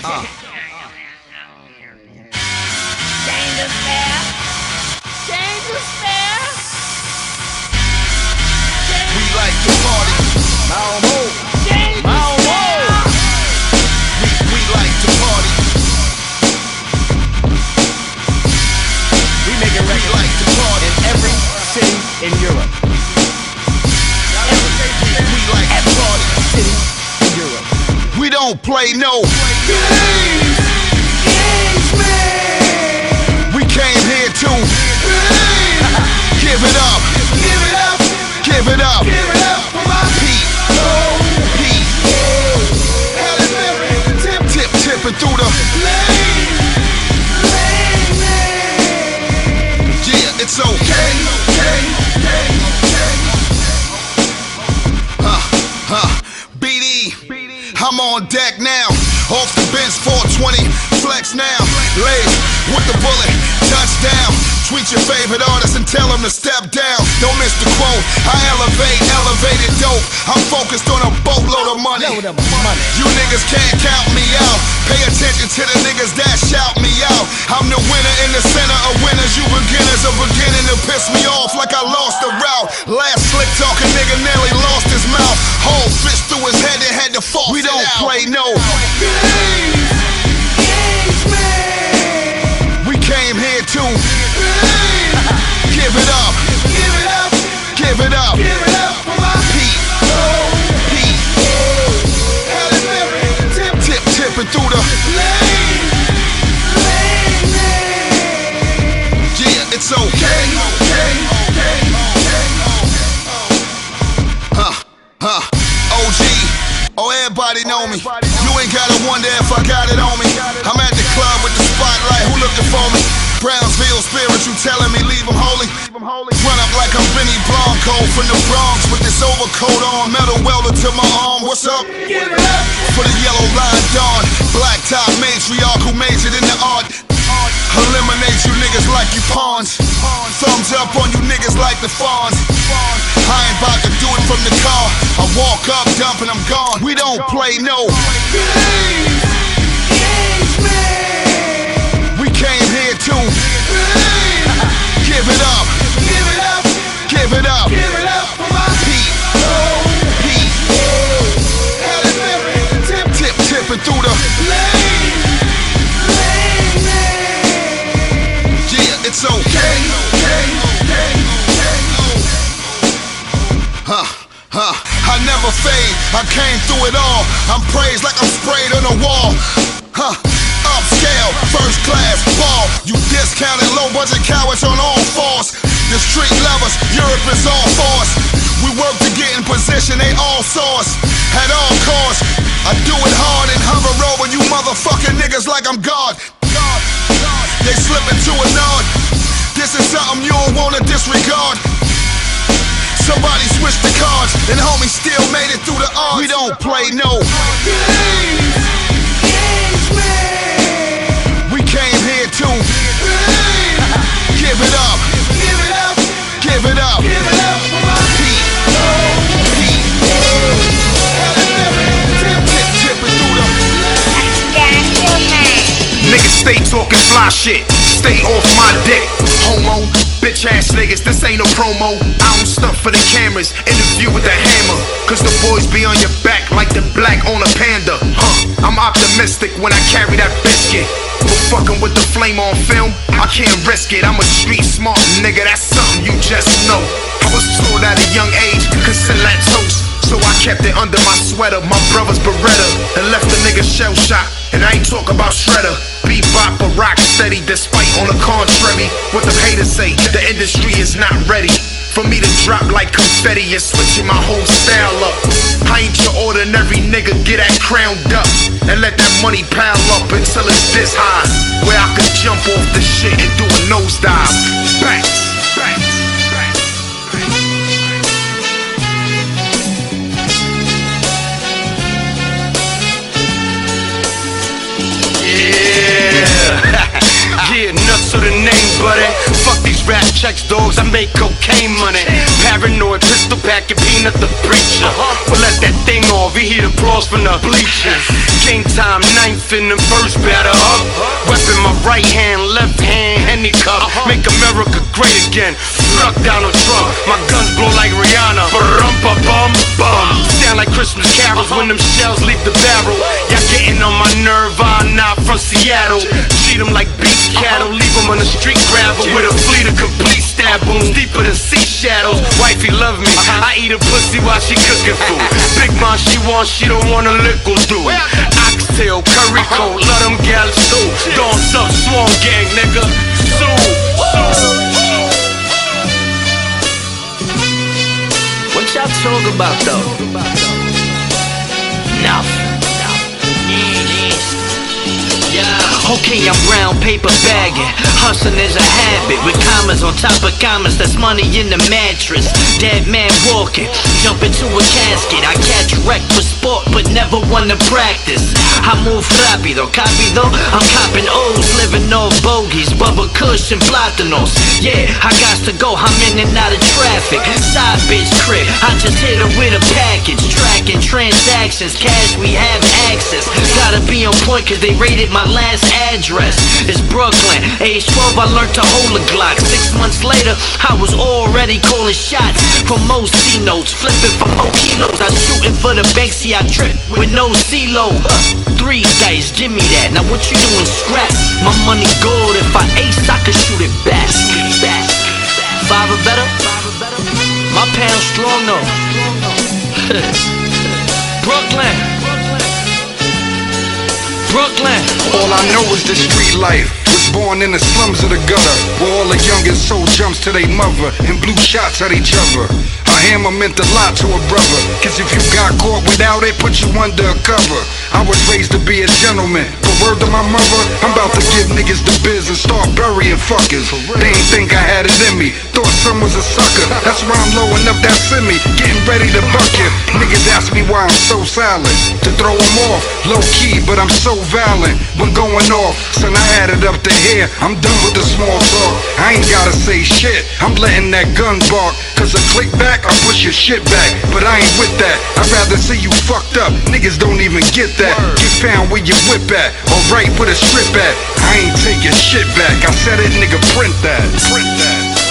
We like to party. We like to party. We making records. We like to party in every city in Europe. We like to party. City in Europe. We don't play no games, man. We came here to give it up, give it up, give it up, give it up for my people. Tipping through the lane. Yeah, it's okay. BD, I'm on deck now. Off the bench, 420, flex now. Laid with the bullet, touchdown. Tweet your favorite artist and tell them to step down. Don't miss the quote. I elevated dope. I'm focused on a boatload of money. You niggas can't count me out. Pay attention to the niggas that shout me out. I'm the winner in the center of winners. You beginners are beginning to piss me off like I lost the route. Last slick talking nigga nearly lost his mouth. Whole fist through his head and had to fall. We don't play no games, man. We came here to give it up, give it up, give it up, give it up for my people. Tipping through the lane. Yeah, it's okay. OG, oh everybody know me. You ain't gotta wonder if I got it on me. I'm at the club with the spotlight, who looking for me? Brownsville spiritual telling me leave them holy. Run up like I'm Benny Blanco from the Bronx with this overcoat on, metal welder to my arm. What's up? Give it up for the yellow line dawn, black top matriarch who majored in the art. Eliminate you niggas like you pawns. Thumbs up on you niggas like the fawns. I ain't about to do it from the car. I walk up, dump and I'm gone. We don't play no games, man. We came here to give it up, give it up, give it up, give it up for my people. Tipping through the lane. Yeah, it's okay. I never fade, I came through it all. I'm praised like I'm sprayed on the wall. Upscale, first class, ball. You discounted low budget cowards on all fours. The street lovers, Europe is all for us. We work to get in position, they all saw us. At all costs, I do it hard and hover over you motherfucking niggas like I'm God. They slip into a nod. This is something you don't wanna disregard. Somebody switched the cards, and homie still made it through the odds. We don't play no games, man. We came here to give it up, give it up, give it up, give it up for my people. Tipping through the niggas stay talking fly shit, stay off my dick. Homo, bitch ass niggas, this ain't no promo. I don't stunt for the cameras, interview with the hammer. Cause the boys be on your back like the black on a panda. I'm optimistic when I carry that biscuit. But fucking with the flame on film, I can't risk it. I'm a street smart nigga, that's something you just know. I was told at a young age, consider that toast. So I kept it under my sweater, my brother's Beretta, and left the nigga shell shocked. And I ain't talk about shredder, bebop or rock steady. Despite on the contrary, what the haters say, the industry is not ready for me to drop like confetti and switching my whole style up. I ain't your ordinary nigga, get that crowned up and let that money pile up until it's this high, where I can jump off the shit and do a nosedive. Bang, bang. Yeah, nuts to the name, buddy. Fuck these rap checks, dogs, I make cocaine money. Paranoid, pistol packing, peanut the preacher. But let that thing off, we hear applause from the bleachers. Game time, 9 Smith in the first batter up. Weapon my right hand, left hand, Henny cup. Make America great again. Struck down a truck. My guns blow like Rihanna. Ba-rum-ba-bum-bum. Sound like Christmas carols when them shells leave the barrel. Y'all getting on my nerve, I'm not from Seattle. Treat them like beef cattle, leave them on the street gravel. With a fleet of complete stab wounds, deeper than sea shadows. Wifey love me, I eat a pussy while she cooking food. Big mom she wants, she don't want a lickle do. Oxtail, curry coat, let them gals stew. Don't suck, swan gang, nigga. What y'all talk about though? Nothing. Okay, I'm brown paper bagging. Hustling is a habit with commas on top of commas. That's money in the mattress. Dead man walking, jump into a casket. I catch wreck for sport, but never want to practice. I move rápido, copy though. I'm copping O's, living off bogeys, Bubba Kush and Platanos. Yeah, I got to go. I'm in and out of traffic. Side bitch crib, I just hit her with a package. Tracking transactions, cash we have access. Gotta be on point 'cause they raided my last address. It's Brooklyn, age 12 I learned to hold a Glock. 6 months later I was already calling shots from most C-notes, flipping for 4 kilos. I shooting for the bank, see I trip with no CeeLo. 3 dice, give me that. Now what you doing, scrap? My money gold, if I ace I can shoot it back. 5 or better? My pound strong though. Brooklyn. All I know is the street life. Was born in the slums of the gutter, where all the youngest soul jumps to their mother and blew shots at each other. A hammer meant a lot to a brother, 'cause if you got caught without it, put you under a cover. I was raised to be a gentleman, but word to my mother, I'm about to give niggas the biz and start burying fuckers. They ain't think I had it in me, thought some was a sucker. That's why I'm blowing up that semi, getting ready to buck you. Niggas ask me why I'm so silent, to throw them off, low key, but I'm so violent. When going off, son, I had it up to here, I'm done with the small talk. I ain't gotta say shit, I'm letting that gun bark. 'Cause a click back, I push your shit back. But I ain't with that, I'd rather see you fucked up. Niggas don't even get that. Get found where your whip at, or right where the strip at. I ain't taking shit back, I said it, nigga, print that. Print that.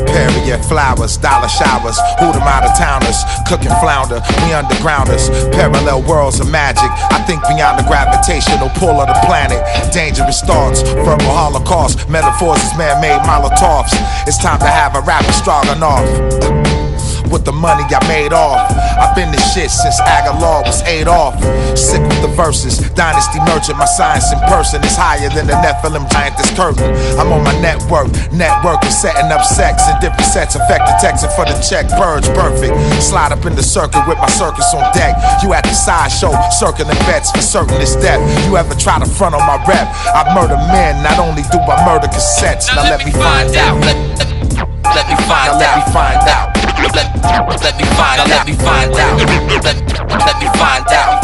Perrier flowers, dollar showers, who them out of towners, cooking flounder, we undergrounders, parallel worlds of magic. I think beyond the gravitational pull of the planet. Dangerous thoughts, verbal holocaust, metaphors is man-made Molotovs. It's time to have a rapper strong off. With the money I made off, I've been this shit since Aguilar was 8 off. Sick with the verses, dynasty merchant. My science in person is higher than the Nephilim giant this curtain. I'm on my networking, setting up sex in different sets, effective texting for the check, purge perfect. Slide up in the circuit with my circus on deck. You at the sideshow, circling bets for certain it's death. You ever try to front on my rep? I murder men, not only do I murder cassettes. Now let me find out. Let me find out. Let me find out. Let me find out. Let me find out. Let me find out.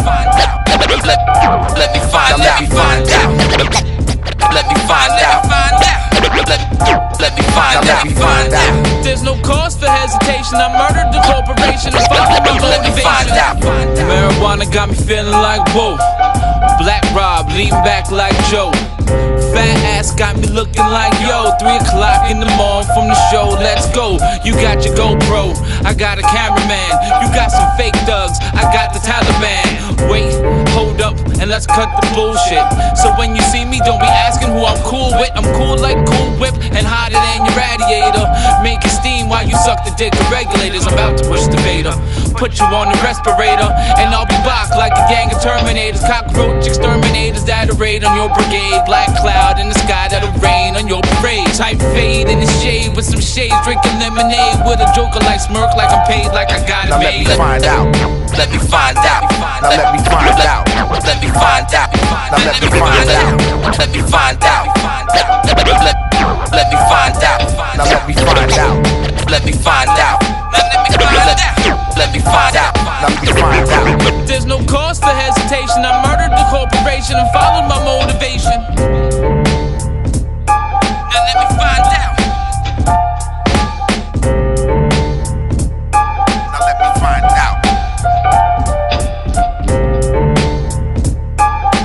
Let me find out. Let me find out. Let me find out. Let me find out. There's no cause for hesitation. I murdered the corporation. I'm fucking my motivation. Marijuana got me feeling like whoa. Black Rob, lean back like Joe. Fat ass got me looking like yo. 3 o'clock in the morning from the show, let's go. You got your GoPro, I got a cameraman. You got some fake thugs, I got the Taliban. Wait, hold up, and let's cut the bullshit. So when you see me, don't be asking who I'm cool with. I'm cool like Cool Whip and hotter than your radiator. Making steam while you suck the dick of regulators. I'm about to push the beta, put you on the respirator, and I'll be boxed like a gang of Terminators. Cockroach exterminators that'll raid on your brigade. Black cloud in the sky that'll rain on your parade. Type fade in the shade with some shades, drinking lemonade with a joker like smirk, like I'm paid, like I got it made. Let me find out. Let me find out. Now let me find out. Let me find out. Now let me find out. Let me find out. Let me find out. Now destination and followed my motivation. Now let me find out. Now let me find out.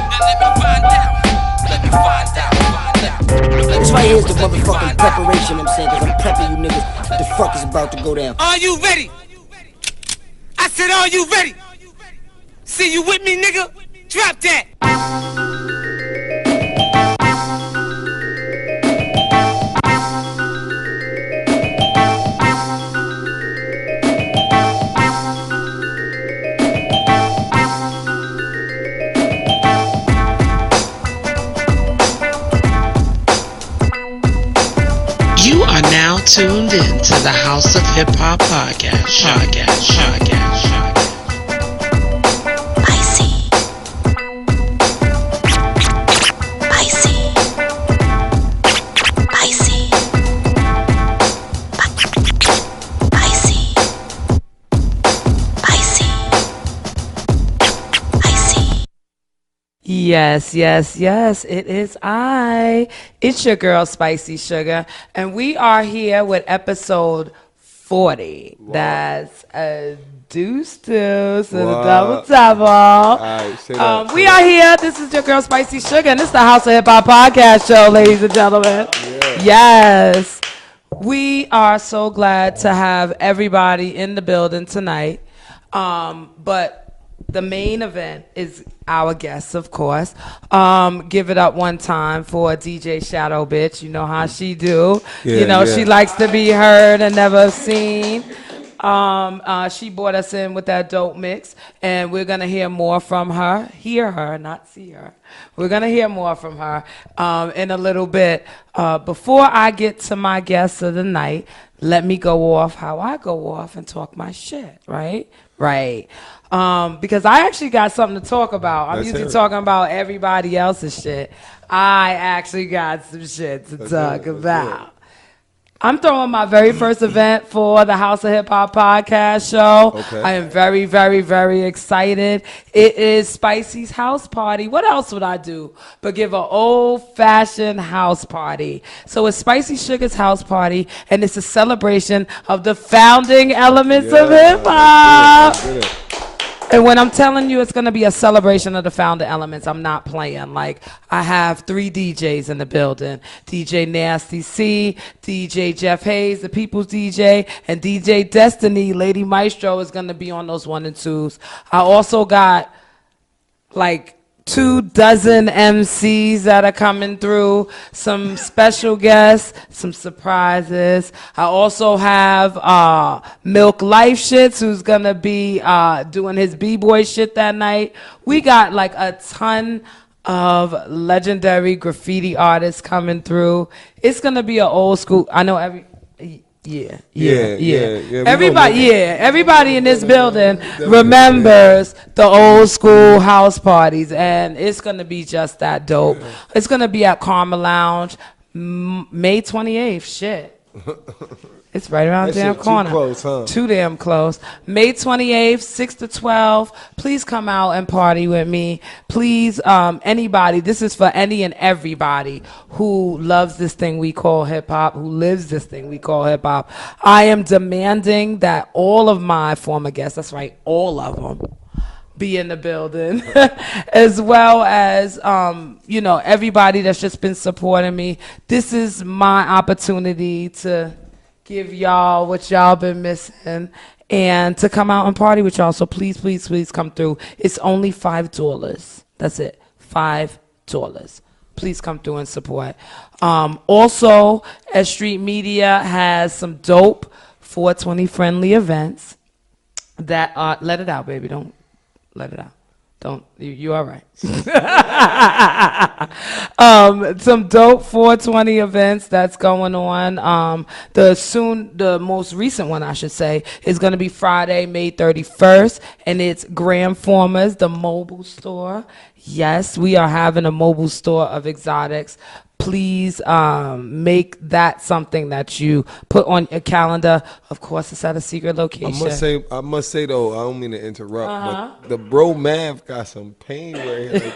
Now let me find out. Let me find out. This right here is the motherfucking preparation, I'm saying, cause I'm prepping you niggas. What the fuck is about to go down? Are you ready? I said, are you ready? See you with me, nigga? Drop that. You are now tuned in to the House of Hip Hop podcast. Yes, it is I. It's your girl, Spicy Sugar, and we are here with episode 40. Wow. That's a deuce to the double. Right, we are here. This is your girl, Spicy Sugar, and this is the House of Hip Hop podcast show, ladies and gentlemen. Yeah. Yes. We are so glad to have everybody in the building tonight. But the main event is our guests, of course. Give it up one time for DJ Shadow Bitch. You know how she do. Yeah, she likes to be heard and never seen. She brought us in with that dope mix, and we're going to hear more from her. Hear her, not see her. We're going to hear more from her in a little bit. Before I get to my guests of the night, let me go off how I go off and talk my shit, right? Right. Because I actually got something to talk about. I'm usually talking about everybody else's shit. I actually got some shit to talk about. I'm throwing my very first event for the House of Hip Hop podcast show. Okay. I am very, very, very excited. It is Spicy's house party. What else would I do but give an old-fashioned house party? So it's Spicy Sugar's house party, and it's a celebration of the founding elements of hip hop. And when I'm telling you it's going to be a celebration of the founder elements, I'm not playing. Like, I have 3 DJs in the building. DJ Nasty C, DJ Jeff Hayes, the People's DJ, and DJ Destiny, Lady Maestro, is going to be on those 1 and 2s. I also got, like, 24 MCs that are coming through, some special guests, some surprises. I also have Milk Life Shits, who's gonna be doing his b-boy shit that night. We got like a ton of legendary graffiti artists coming through. It's gonna be an old school. I know everybody in this building remembers the old school house parties, and it's gonna be just that dope. It's gonna be at Karma Lounge, May 28th. Shit. It's right around the damn corner. Too close, huh? Too damn close. May 28th, 6 to 12. Please come out and party with me. Please, anybody. This is for any and everybody who loves this thing we call hip-hop, who lives this thing we call hip-hop. I am demanding that all of my former guests, that's right, all of them, be in the building, as well as, everybody that's just been supporting me. This is my opportunity to give y'all what y'all been missing and to come out and party with y'all. So please, please, please come through. It's only $5. That's it. $5. Please come through and support. Also, as Street Media has some dope 420 friendly events that are, let it out, baby. Don't let it out. Don't, you all right. Some dope 420 events that's going on. The most recent one, I should say, is going to be Friday, May 31st, and it's Gramformers, the mobile store. Yes, we are having a mobile store of exotics. please make that something that you put on your calendar. Of course, it's at a secret location. I must say though, I don't mean to interrupt, but the bro Mav got some pain right here.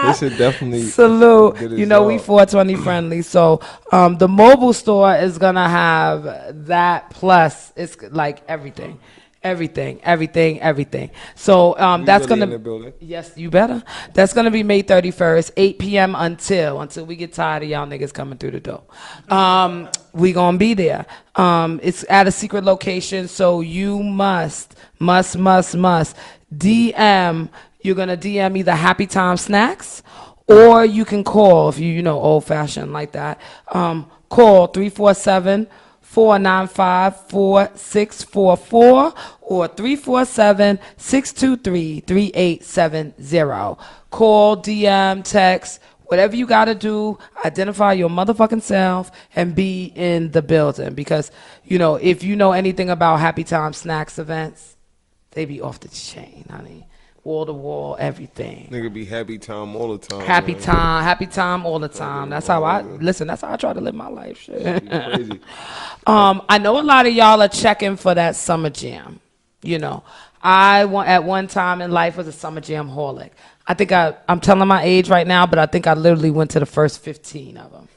This should definitely salute. You know, we 420 friendly, so the mobile store is gonna have that plus. It's like everything. So that's really gonna. Yes, you better. That's gonna be May 31st, 8 p.m. until we get tired of y'all niggas coming through the door. We gonna be there. It's at a secret location, so you must DM. You're gonna DM either Happy Time Snacks, or you can call if you know old fashioned like that. Call 347-495-4644 or 347-623-3870. Call, DM, text, whatever you got to do, identify your motherfucking self and be in the building. Because, if you know anything about Happy Time Snacks events, they be off the chain, honey. Wall to wall, everything. Nigga be happy time all the time. Happy time all the time. That's how I try to live my life. Shit. Crazy. I know a lot of y'all are checking for that summer jam. At one time in life was a summer jam holic. I think I'm telling my age right now, but I think I literally went to the first 15 of them.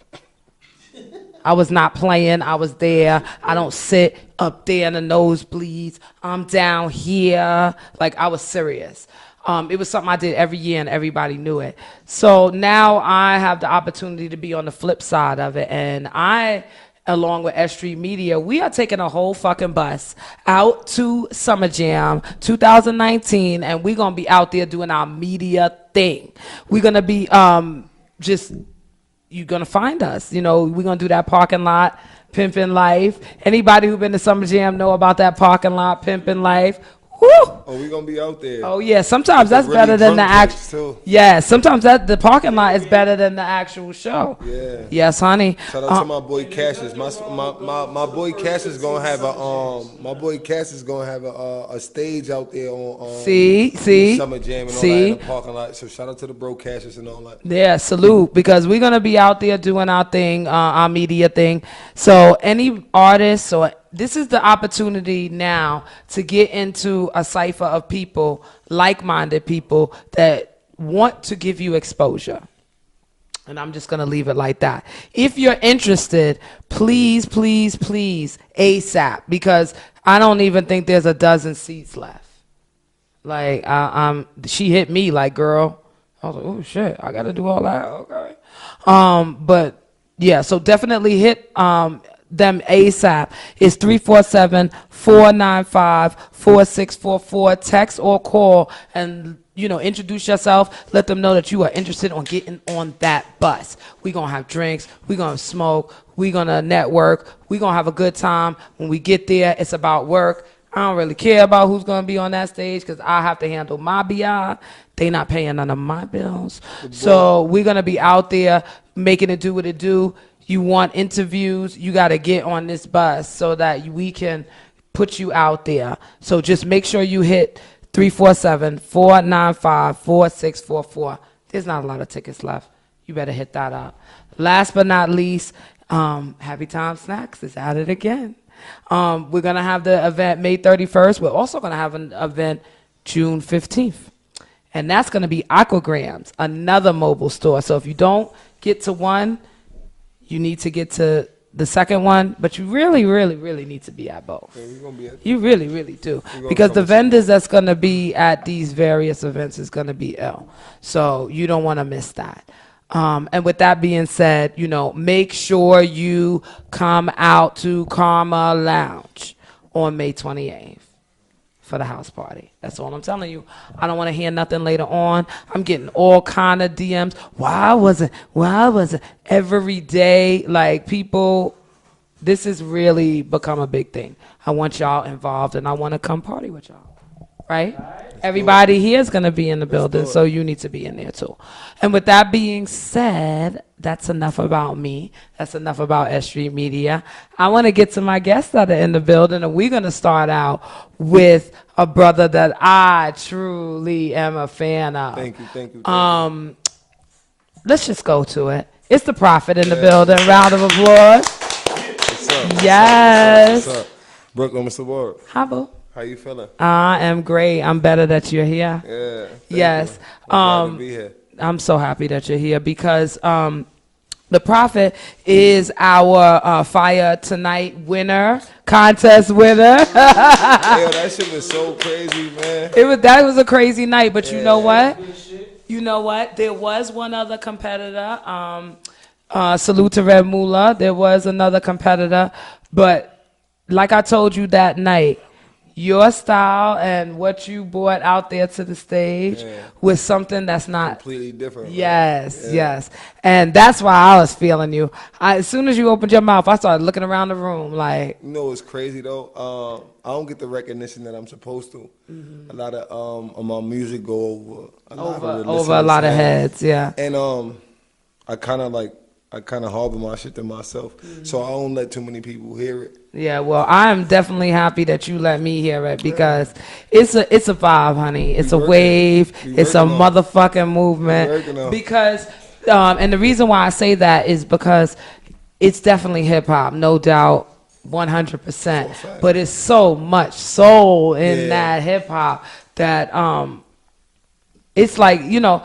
I was not playing. I was there. I don't sit up there in the nosebleeds. I'm down here. Like, I was serious. It was something I did every year, and everybody knew it. So now I have the opportunity to be on the flip side of it. And I, along with S Street Media, we are taking a whole fucking bus out to Summer Jam 2019, and we're going to be out there doing our media thing. We're going to be you're going to find us. We're going to do that parking lot, Pimpin' Life. Anybody who been to Summer Jam know about that parking lot, Pimpin' Life. Woo! Oh, we gonna be out there. Oh yeah, sometimes that's really better than the actual. Yeah, sometimes the parking lot is better than the actual show. Yeah. Yes, honey. Shout out to my boy Cassius. My boy Cassius is gonna have a stage out there on Summer Jam and all that in the parking lot. So shout out to the bro Cassius and all that. Yeah, salute, because we're gonna be out there doing our thing, our media thing. So any artists or this is the opportunity now to get into a cipher of people, like-minded people that want to give you exposure. And I'm just going to leave it like that. If you're interested, please, ASAP, because I don't even think there's a dozen seats left. Like, she hit me like, girl. I was like, oh, shit, I got to do all that? Okay. But, yeah, so definitely hit them ASAP. It's 347-495-4644. Text or call and introduce yourself. Let them know that you are interested on getting on that bus. We're gonna have drinks, we're gonna smoke, we're gonna network, we're gonna have a good time. When we get there, it's about work. I don't really care about who's gonna be on that stage because I have to handle my BI. They not paying none of my bills. So we're gonna be out there making it do what it do. You want interviews, you got to get on this bus so that we can put you out there. So just make sure you hit 347-495-4644. There's not a lot of tickets left. You better hit that up. Last but not least, Happy Time Snacks is at it again. We're going to have the event May 31st. We're also going to have an event June 15th. And that's going to be Aquagrams, another mobile store. So if you don't get to one, you need to get to the second one, but you really need to be at both. Yeah, we're gonna be at you really do. Because the vendors that's going to be at these various events is going to be ill. So you don't want to miss that. And with that being said, make sure you come out to Karma Lounge on May 28th. For the house party. That's all I'm telling you. I don't want to hear nothing later on. I'm getting all kind of DMs. Why was it every day? Like, people, this has really become a big thing. I want y'all involved, and I want to come party with y'all. Right? Everybody here is going to be in the building, so you need to be in there too. And with that being said, that's enough about me. That's enough about S Street Media. I want to get to my guests that are in the building, and we're going to start out with a brother that I truly am a fan of. Thank you. Let's just go to it. It's the Prophet in the building. Round of applause. What's up? Yes. What's up? Brooklyn, what's the word? How you feeling? I am great. I'm better that you're here. Yeah. Yes. I'm glad to be here. I'm so happy that you're here because the Prophet is our Fire Tonight winner, contest winner. Yo, that shit was so crazy, man. That was a crazy night, but you know what? You know what? There was one other competitor. Salute to Red Moolah. There was another competitor, but like I told you that night, your style and what you brought out there to the stage was something that's not completely different. Yes, right? yes, and that's why I was feeling you. As soon as you opened your mouth, I started looking around the room like. You know what's crazy though? I don't get the recognition that I'm supposed to. A lot of my music go over a lot of heads, yeah. And I kind of harbor my shit to myself, so I don't let too many people hear it. Yeah, well, I'm definitely happy that you let me hear it because it's a vibe, honey. It's a wave. It's a motherfucking movement. Because, and the reason why I say that is because it's definitely hip hop, no doubt, 100%. But it's so much soul in that hip hop that it's like, you know.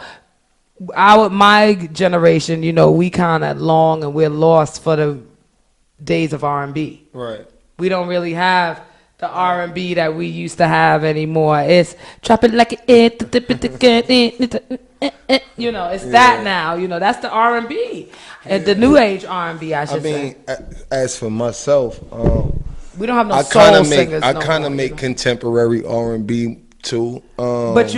My generation, you know, we kind of long and we're lost for the days of R&B. Right. We don't really have the R&B that we used to have anymore. It's drop it like it, you know, it's that now. You know, that's the R&B, and the new age R&B. I mean, as for myself, we don't have no soul singers. I kind of make contemporary R&B too. But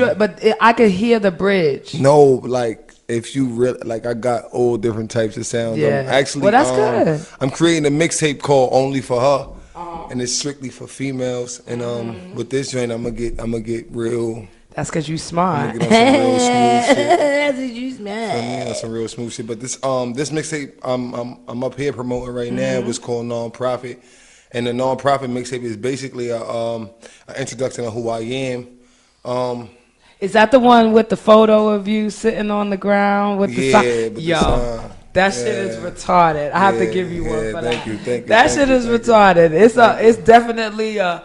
I could hear the bridge. No, like if you really like, I got all different types of sounds. Yeah. I'm actually, well, that's good. I'm creating a mixtape called Only for Her, and it's strictly for females. And with this joint, I'm gonna get real. That's because you smart. I'm gonna get on some real smooth shit. That's because you smart. Some real smooth shit. But this mixtape I'm up here promoting right now was called Non-Profit, and the Non-Profit mixtape is basically an introduction of who I am. Is that the one with the photo of you sitting on the ground with the sign? Yo, that shit is retarded. I have to give you one for that. Thank you. That shit is retarded. It's definitely a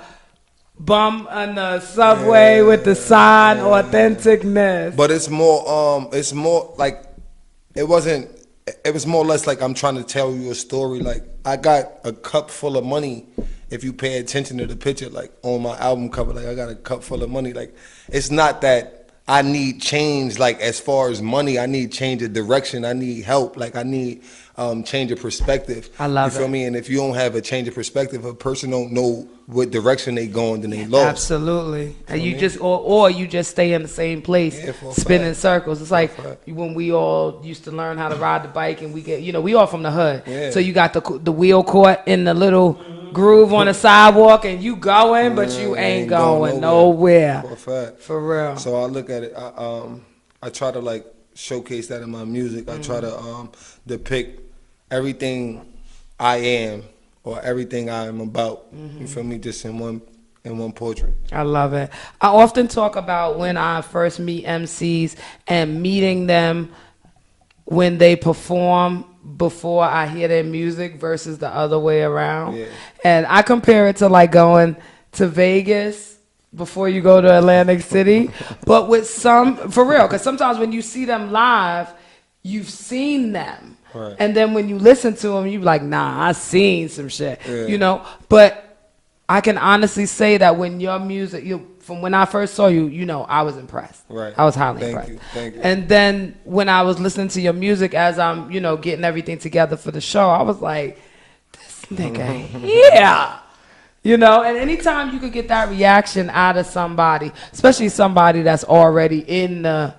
bum on the subway with the sign authenticness. But it's more like it was more or less like I'm trying to tell you a story. Like I got a cup full of money. If you pay attention to the picture, like on my album cover, like I got a cup full of money. Like it's not that I need change, like as far as money, I need change of direction. I need help. Like I need change of perspective. I love it. You feel me? And if you don't have a change of perspective, a person don't know what direction they going, then they lost. Absolutely. And you just or you just stay in the same place, spinning circles. It's like when we all used to learn how to ride the bike, and we all from the hood. So you got the wheel caught in the little groove on the sidewalk, and you going, but you ain't going nowhere. For a fact. For real. So I look at it. I try to like showcase that in my music. I try to depict everything I am or everything I am about. You feel me? Just in one portrait. I love it. I often talk about when I first meet MCs and meeting them when they perform before I hear their music versus the other way around. Yeah. And I compare it to like going to Vegas before you go to Atlantic City. But with for real, because sometimes when you see them live, you've seen them. Right. And then when you listen to them, you're like, nah, I seen some shit, you know? But I can honestly say that when your music, from when I first saw you, I was impressed. Right. I was highly impressed. Thank you. And then when I was listening to your music as I'm, getting everything together for the show, I was like, this nigga, yeah. And anytime you could get that reaction out of somebody, especially somebody that's already in the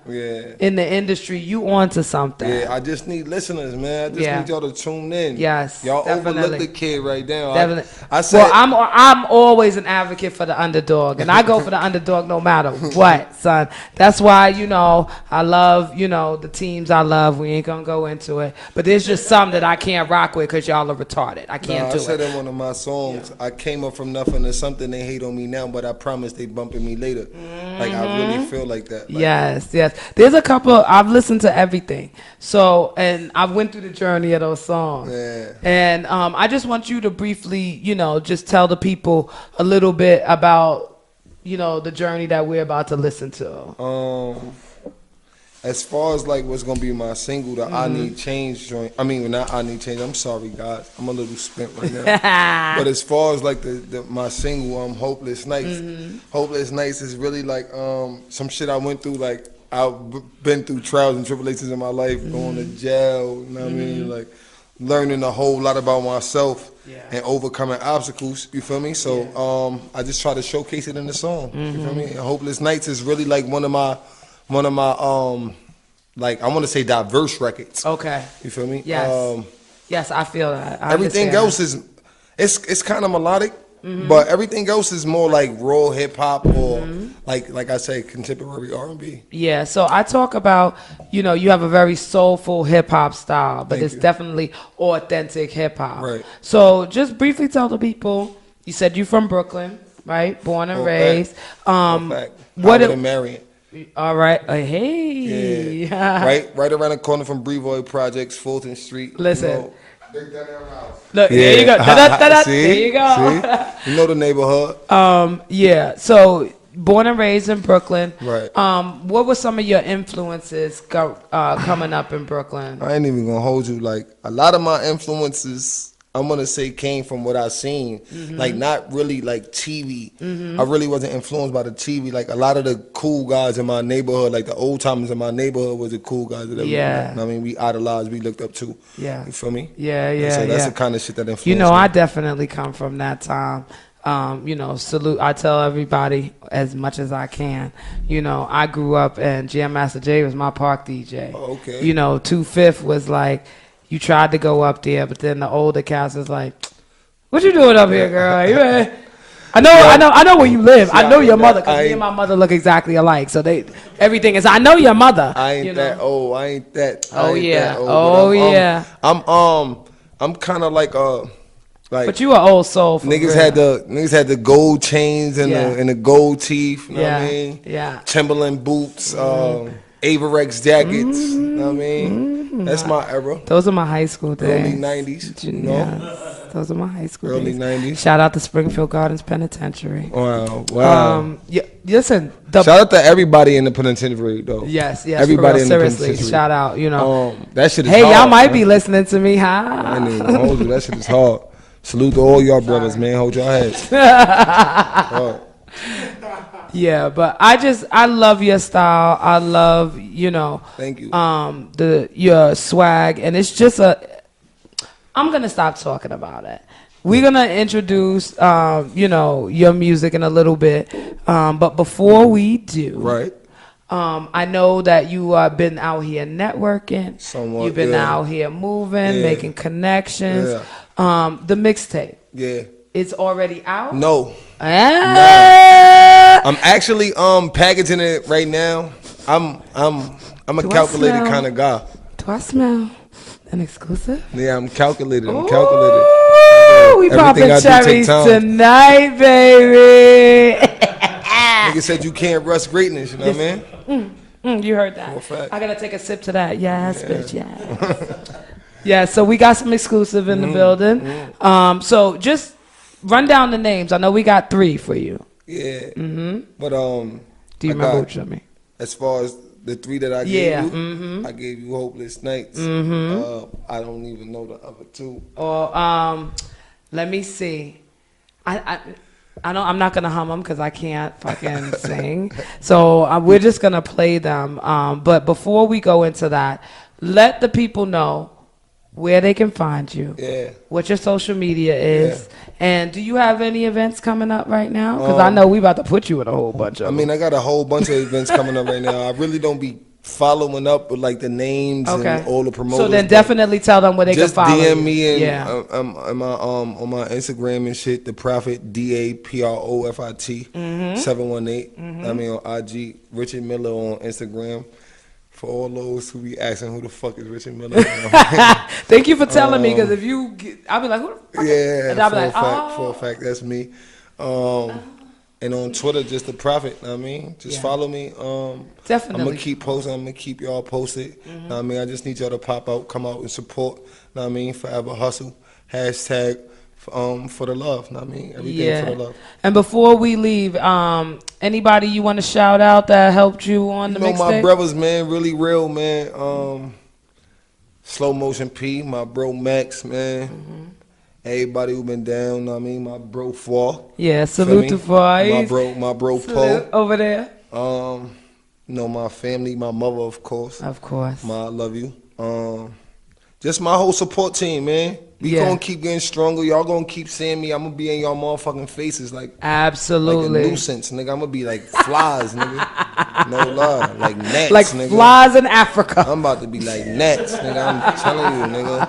industry, you onto something. Yeah, I just need listeners, man. I just need y'all to tune in. Yes, y'all definitely. overlook the kid right now. Definitely. I said, well, I'm always an advocate for the underdog, and I go for the underdog no matter what, son. That's why I love the teams I love. We ain't gonna go into it, but there's just some that I can't rock with because y'all are retarded. I can't do it. I said in one of my songs, I came up went from nothing to something. They hate on me now, but I promise they bumping me later. Like I really feel like that. Like, yes. There's a couple. I've listened to everything. So, and I went through the journey of those songs. Yeah. And I just want you to briefly, just tell the people a little bit about, the journey that we're about to listen to. As far as like what's gonna be my single, the I Need Change joint. I mean, not I Need Change. I'm sorry, guys. I'm a little spent right now. But as far as like my single, Hopeless Nights. Hopeless Nights is really like some shit I went through. Like I've been through trials and tribulations in my life, going to jail. You know what I mean? Like learning a whole lot about myself and overcoming obstacles. You feel me? So I just try to showcase it in the song. You feel me? And Hopeless Nights is really like one of my like I want to say diverse records. Okay. You feel me? Yes. Yes, I feel that. Everything else is it's kind of melodic, but everything else is more like raw hip hop or like I say contemporary R&B. Yeah. So I talk about you have a very soulful hip hop style, but it's definitely authentic hip hop. Right. So just briefly tell the people. You said you from Brooklyn, right? Born and raised. What in Marion. All right. Hey. Yeah. right around the corner from Brevoy Projects, Fulton Street. Listen. Big Dunn House. Look, there you go. See? There you go. See? You know the neighborhood. Yeah. So born and raised in Brooklyn. Right. What were some of your influences coming up in Brooklyn? I ain't even gonna hold you. Like a lot of my influences, I'm gonna say came from what I seen, like not really like TV. I really wasn't influenced by the TV. Like a lot of the cool guys in my neighborhood, like the old timers in my neighborhood, was the cool guys that I mean, we idolized, we looked up to. Yeah, you feel me? Yeah. So that's the kind of shit that influenced me. I definitely come from that time. Salute. I tell everybody as much as I can. I grew up and Jam Master Jay was my park DJ. Oh, okay. 2/5 was like. You tried to go up there, but then the older cast was like, "What you doing up here, girl? I know where you live. I know your mother because me and my mother look exactly alike. So everything is I know your mother. I ain't that old. I ain't that. Oh yeah. I'm kind of like but you are old soul. Niggas had the gold chains and the gold teeth. You know what I mean? Yeah. Timberland boots. Averex jackets. You know what I mean? That's my era. Those are my high school days. Early 90s. You know? Those are my high school Early days. 90s. Shout out to Springfield Gardens Penitentiary. Wow. Listen. Shout out to everybody in the penitentiary, though. Yes. Everybody in seriously, the penitentiary. Shout out, that shit is hard. Hey, y'all might man. be listening to me, huh? I ain't even hold you. That shit is hard. Salute to all y'all brothers, man. Hold your heads. Yeah, but I love your style. I love, Thank you. Your swag, and it's just I'm gonna stop talking about it. We're gonna introduce, your music in a little bit. But before we do, right. I know that you have been out here networking. Somewhat, you've been out here moving, making connections. Yeah. The mixtape. Yeah. It's already out? No. Ah! I'm actually packaging it right now. I'm a calculated kind of guy. Do I smell an exclusive? Yeah, I'm calculated. Ooh, we popping cherries tonight, baby. Nigga said you can't rush greatness, you know what I mean? You heard that. I gotta take a sip to that. Yes, bitch, yes. Yeah, so we got some exclusive in the building. So just run down the names. I know we got 3 for you. Yeah. But do you remember what you mean? As far as the 3 that I gave you, I gave you Hopeless Nights. I don't even know the other 2. Or let me see. I'm not gonna hum them because I can't fucking sing. So we're just gonna play them. But before we go into that, let the people know where they can find you, what your social media is, and do you have any events coming up right now? Because I know we about to put you in a whole bunch of them. I mean, I got a whole bunch of events coming up right now. I really don't be following up with like the names and all the promoters. So then definitely tell them where they can follow you. Just DM me and on my Instagram and shit, the Prophet DAPROFIT 718. I mean on IG, Richard Miller on Instagram. For all those who be asking who the fuck is Richard Miller. Thank you for telling me, because if you, I'll be like, who the fuck? Yeah, And I'll be for, like, a fact, oh. for a fact, that's me. And on Twitter, just the Prophet. I mean, just follow me. Definitely. I'm gonna keep posting. I'm gonna keep y'all posted. I mean, I just need y'all to pop out, come out and support. I mean, forever hustle. Hashtag for the love. I mean, everything for the love. And before we leave, anybody you want to shout out that helped you on the mixtape? My brothers, man, really real, man. Slow Motion P, my bro Max, man. Everybody who been down, I mean, my bro Four. Yeah, salute to Four. My bro Poe. Over there. My family, my mother, of course. Of course. I love you. Just my whole support team, man. We gonna keep getting stronger. Y'all gonna keep seeing me. I'm gonna be in y'all motherfucking faces like absolutely like a nuisance, nigga. I'm gonna be like flies, nigga. No lie, like gnats, like nigga. Flies in Africa. I'm about to be like gnats, nigga. I'm telling you, nigga.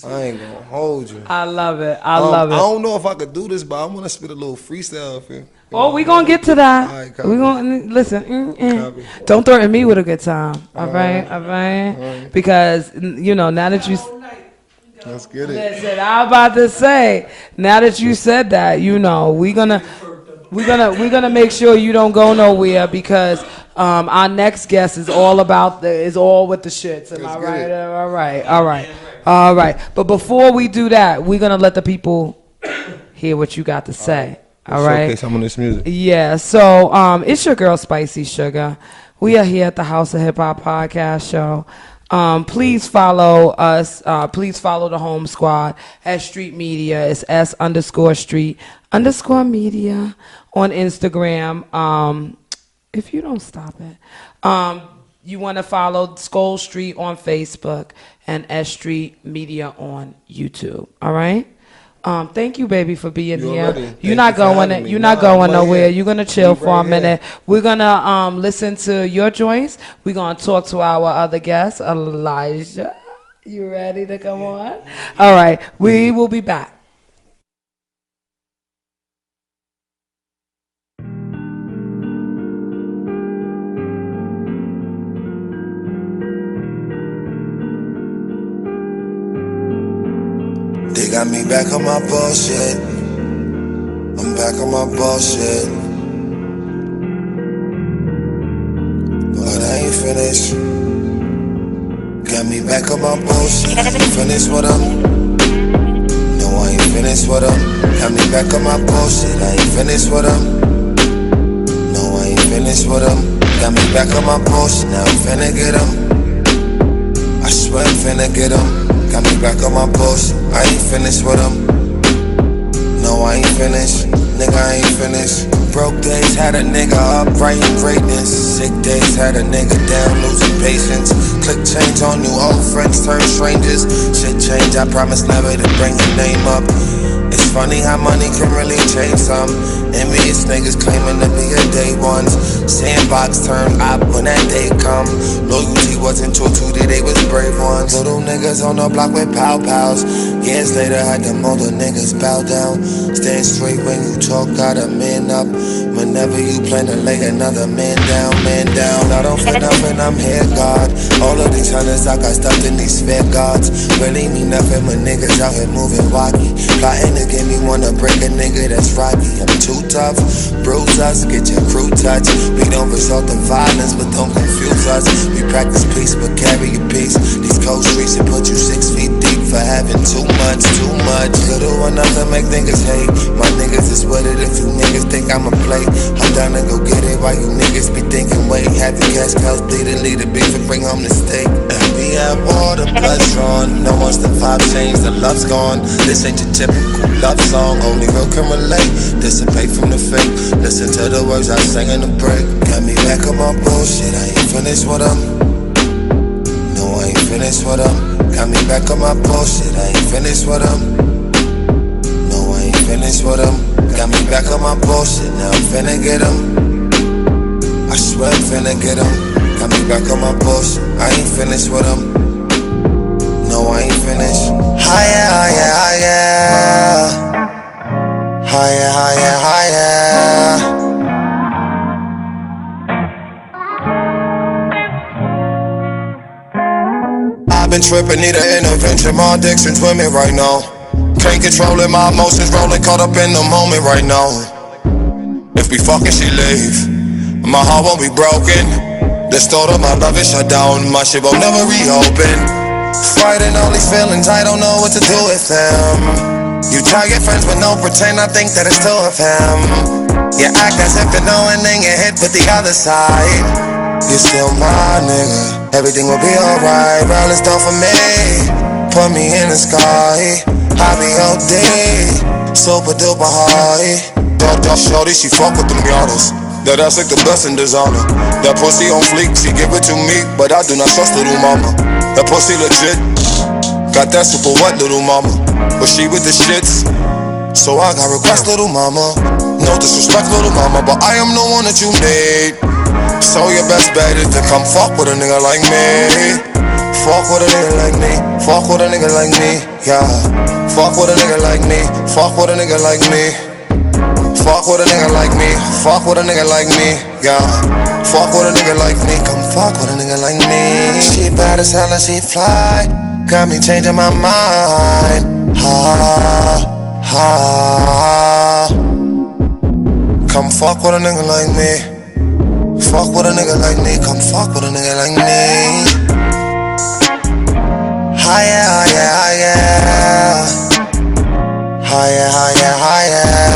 I ain't gonna hold you. I love it. I love it. I don't know if I could do this, but I want to spit a little freestyle for you. Oh, we gonna get to that. All right, we gonna listen. Don't threaten me with a good time. All right. Because now that you. Let's get it. Listen, I'm about to say, now that you said that, we're gonna make sure you don't go nowhere, because our next guest is all with the shits. Am I right? All right. But before we do that, we're gonna let the people hear what you got to say. All right. Showcase some of this music. Yeah. So it's your girl Spicy Sugar. We are here at the House of Hip Hop podcast show. Please follow us. Please follow the Home Squad at Street Media. It's S_Street_Media on Instagram. If you don't stop it, you want to follow Skull Street on Facebook and S Street Media on YouTube. All right. Thank you, baby, for being here. You're not going nowhere. You're gonna chill for a minute. We're gonna listen to your joints. We're gonna talk to our other guest, Elijah. You ready to come on? All right. We will be back. They got me back on my bullshit. I'm back on my bullshit. But I ain't finished. Got me back on my bullshit. I ain't finished with them. No, I ain't finished with them. Got me back on my bullshit. I ain't finished with them. No, I ain't finished with them. Got me back on my bullshit. Now I'm finna get them. I swear I'm finna get them. Got me back on my post, I ain't finished with them. No, I ain't finished, nigga, I ain't finished. Broke days had a nigga up, writing greatness. Sick days had a nigga down, losing patience. Click change on new old friends, turn strangers. Shit change, I promise never to bring your name up. It's funny how money can really change some. Envious niggas claiming to be a day ones. Sandbox turn up when that day come. Loyalty wasn't tutti, they was brave ones. Little niggas on the block with pow-pows. Years later had them older niggas bow down. Stand straight when you talk, got a man up. Whenever you plan to lay another man down, man down. I don't feel nothing, I'm here, God. All of these hunters I got stuffed in these fair gods. Really mean nothing when niggas out here moving wacky. Plotting to get me wanna break a nigga that's rocky. I'm too tough, bruise us, get your crew touch. We don't resort to violence, but don't confuse us. We practice peace, but carry your peace. These cold streets will put you 6 feet deep for having too much, too much. Little or nothing make niggas hate. My niggas is with it if you niggas think I'ma play. I'm down to go get it while you niggas be thinking, wait. Have your cash cows bleeding, lead the beef and bring home the steak. And we have war, the blood's drawn. No one's the vibe changed, the love's gone. This ain't your typical love song, only real can relate. Dissipate from the fake, listen to the words I sang in the break. Got me back on my bullshit, I ain't finished with them. No, I ain't finished with them. Got me back on my bullshit, I ain't finished with them. No, I ain't finished with them. Got me back on my bullshit, now I'm finna get them. I swear I'm finna get them. Got me back on my bullshit, I ain't finished with them. No, I ain't finished. Higher, higher, higher. Higher, higher, higher. tripping, need an intervention. My addiction's with me right now. Can't control it, my emotions rolling, caught up in the moment right now. If we fucking, she leave. My heart won't be broken. The store of my love is shut down. My shit will never reopen. Fighting all these feelings, I don't know what to do with them. You tell your friends but no pretend, I think that it's two of him. You act as if you know and then you hit with the other side. You're still my nigga, everything will be alright. Roll is done for me, put me in the sky. I be OD, super duper high. Shorty, she fuck with them yardas. That ass like the best in designer. That pussy on fleek, she give it to me, but I do not trust little mama. That pussy legit, got that super wet little mama, but she with the shits, so I got request little mama. No disrespect little mama, but I am the one that you need. So your best bet is to come fuck with a nigga like me. Fuck with a nigga like me, fuck with a nigga like me, yeah. Fuck with a nigga like me, fuck with a nigga like me. Fuck with a nigga like me, fuck with a nigga like me, yeah. Fuck with a nigga like me, come fuck with a nigga like me. She bad as hell and she fly, got me changing my mind. Ha, ha. Come fuck with a nigga like me. Fuck with a nigga like me, come fuck with a nigga like me. Hi yeah, hi yeah, hi yeah. Hi yeah, hi yeah.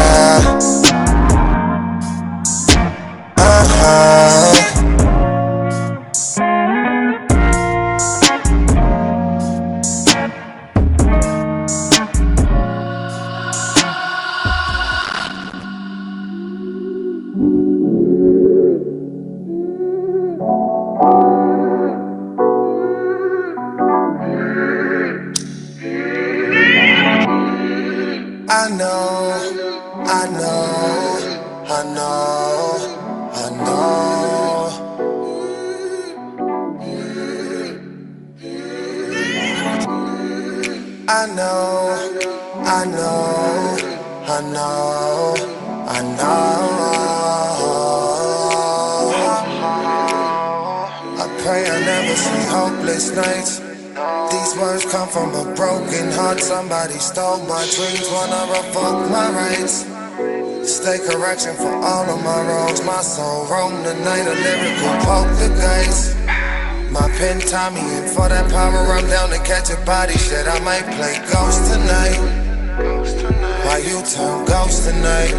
I know, I know, I know, I know. I know, I know, I know, I know. I pray I never see hopeless nights. These words come from a broken heart. Somebody stole my dreams, wanna revoke my rights. Stay correction for all of my wrongs. My soul roam the night, a lyrical poltergeist. My pen tie me in for that power, I'm down to catch a body. Shit, I might play ghost tonight. Why you turn ghost tonight?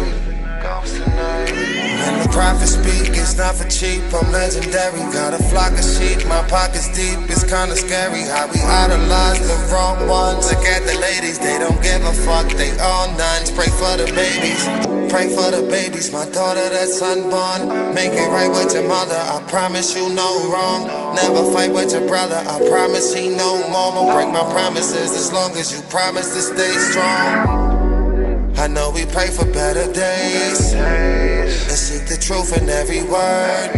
When the prophets speak, it's not for cheap. I'm legendary, got a flock of sheep. My pockets deep, it's kinda scary how we idolize the wrong ones. Look at the ladies, they don't give a fuck, they all nuns. Pray for the babies, pray for the babies. My daughter that's unborn, make it right with your mother, I promise you no wrong. Never fight with your brother, I promise he no more. Won't break my promises as long as you promise to stay strong. I know we pray for better days and seek the truth in every word.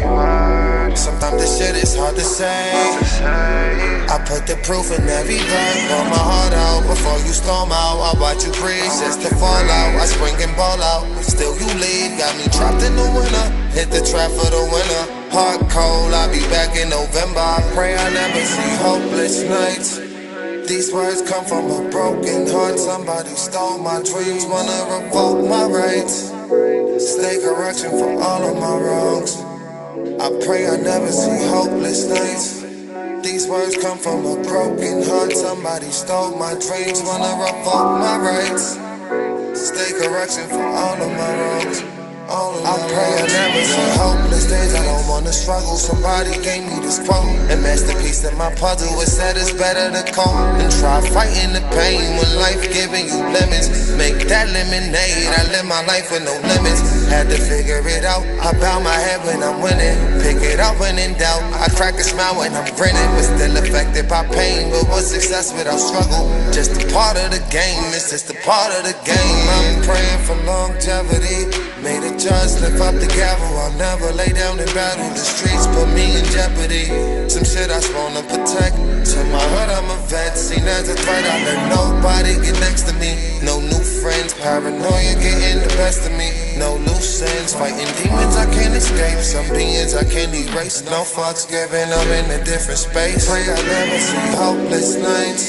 Sometimes this shit is hard to say. I put the proof in every verse. Pour my heart out before you storm out. I watch you breeze just to fall out. I spring and ball out, still you leave. Got me trapped in the winter. Hit the trap for the winter. Heart cold, I'll be back in November. I pray I never see hopeless nights. These words come from a broken heart. Somebody stole my dreams, wanna revoke my rights. Stay correction for all of my wrongs. I pray I never see hopeless nights. These words come from a broken heart. Somebody stole my dreams, wanna revoke my rights. Stay correction for all of my wrongs. I pray I never see hopeless days. I don't wanna struggle. Somebody gave me this quote, a masterpiece in my puzzle. It said it's better to cope than try fighting the pain when life giving you lemons. Make that lemonade. I live my life with no limits. Had to figure it out. I bow my head when I'm winning. Pick it up when in doubt. I crack a smile when I'm grinning, but still affected by pain. But what's success without struggle? Just a part of the game. It's just a part of the game. I'm praying for longevity. May the judge lift up the gavel. I'll never lay down in battle. The streets put me in jeopardy. Some shit I sworn to protect. To my hood I'm a vet. Seen as a threat, I let nobody get next to me. No new friends, paranoia getting the best of me. No loose loose ends. Fighting demons I can't escape. Some beings I can't erase. No fucks given, I'm in a different space. Pray I never see hopeless nights.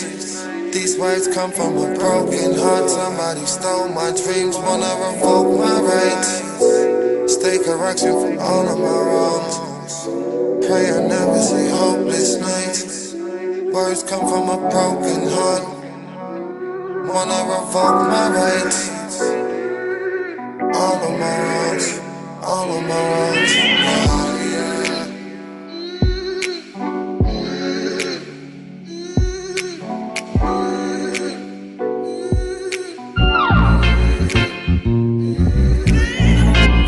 These words come from a broken heart. Somebody stole my dreams, wanna revoke my rights. Stay correction for all of my wrongs. Pray I never see hopeless nights. Words come from a broken heart. Wanna revoke my rights. All of my wrongs, all of my wrongs.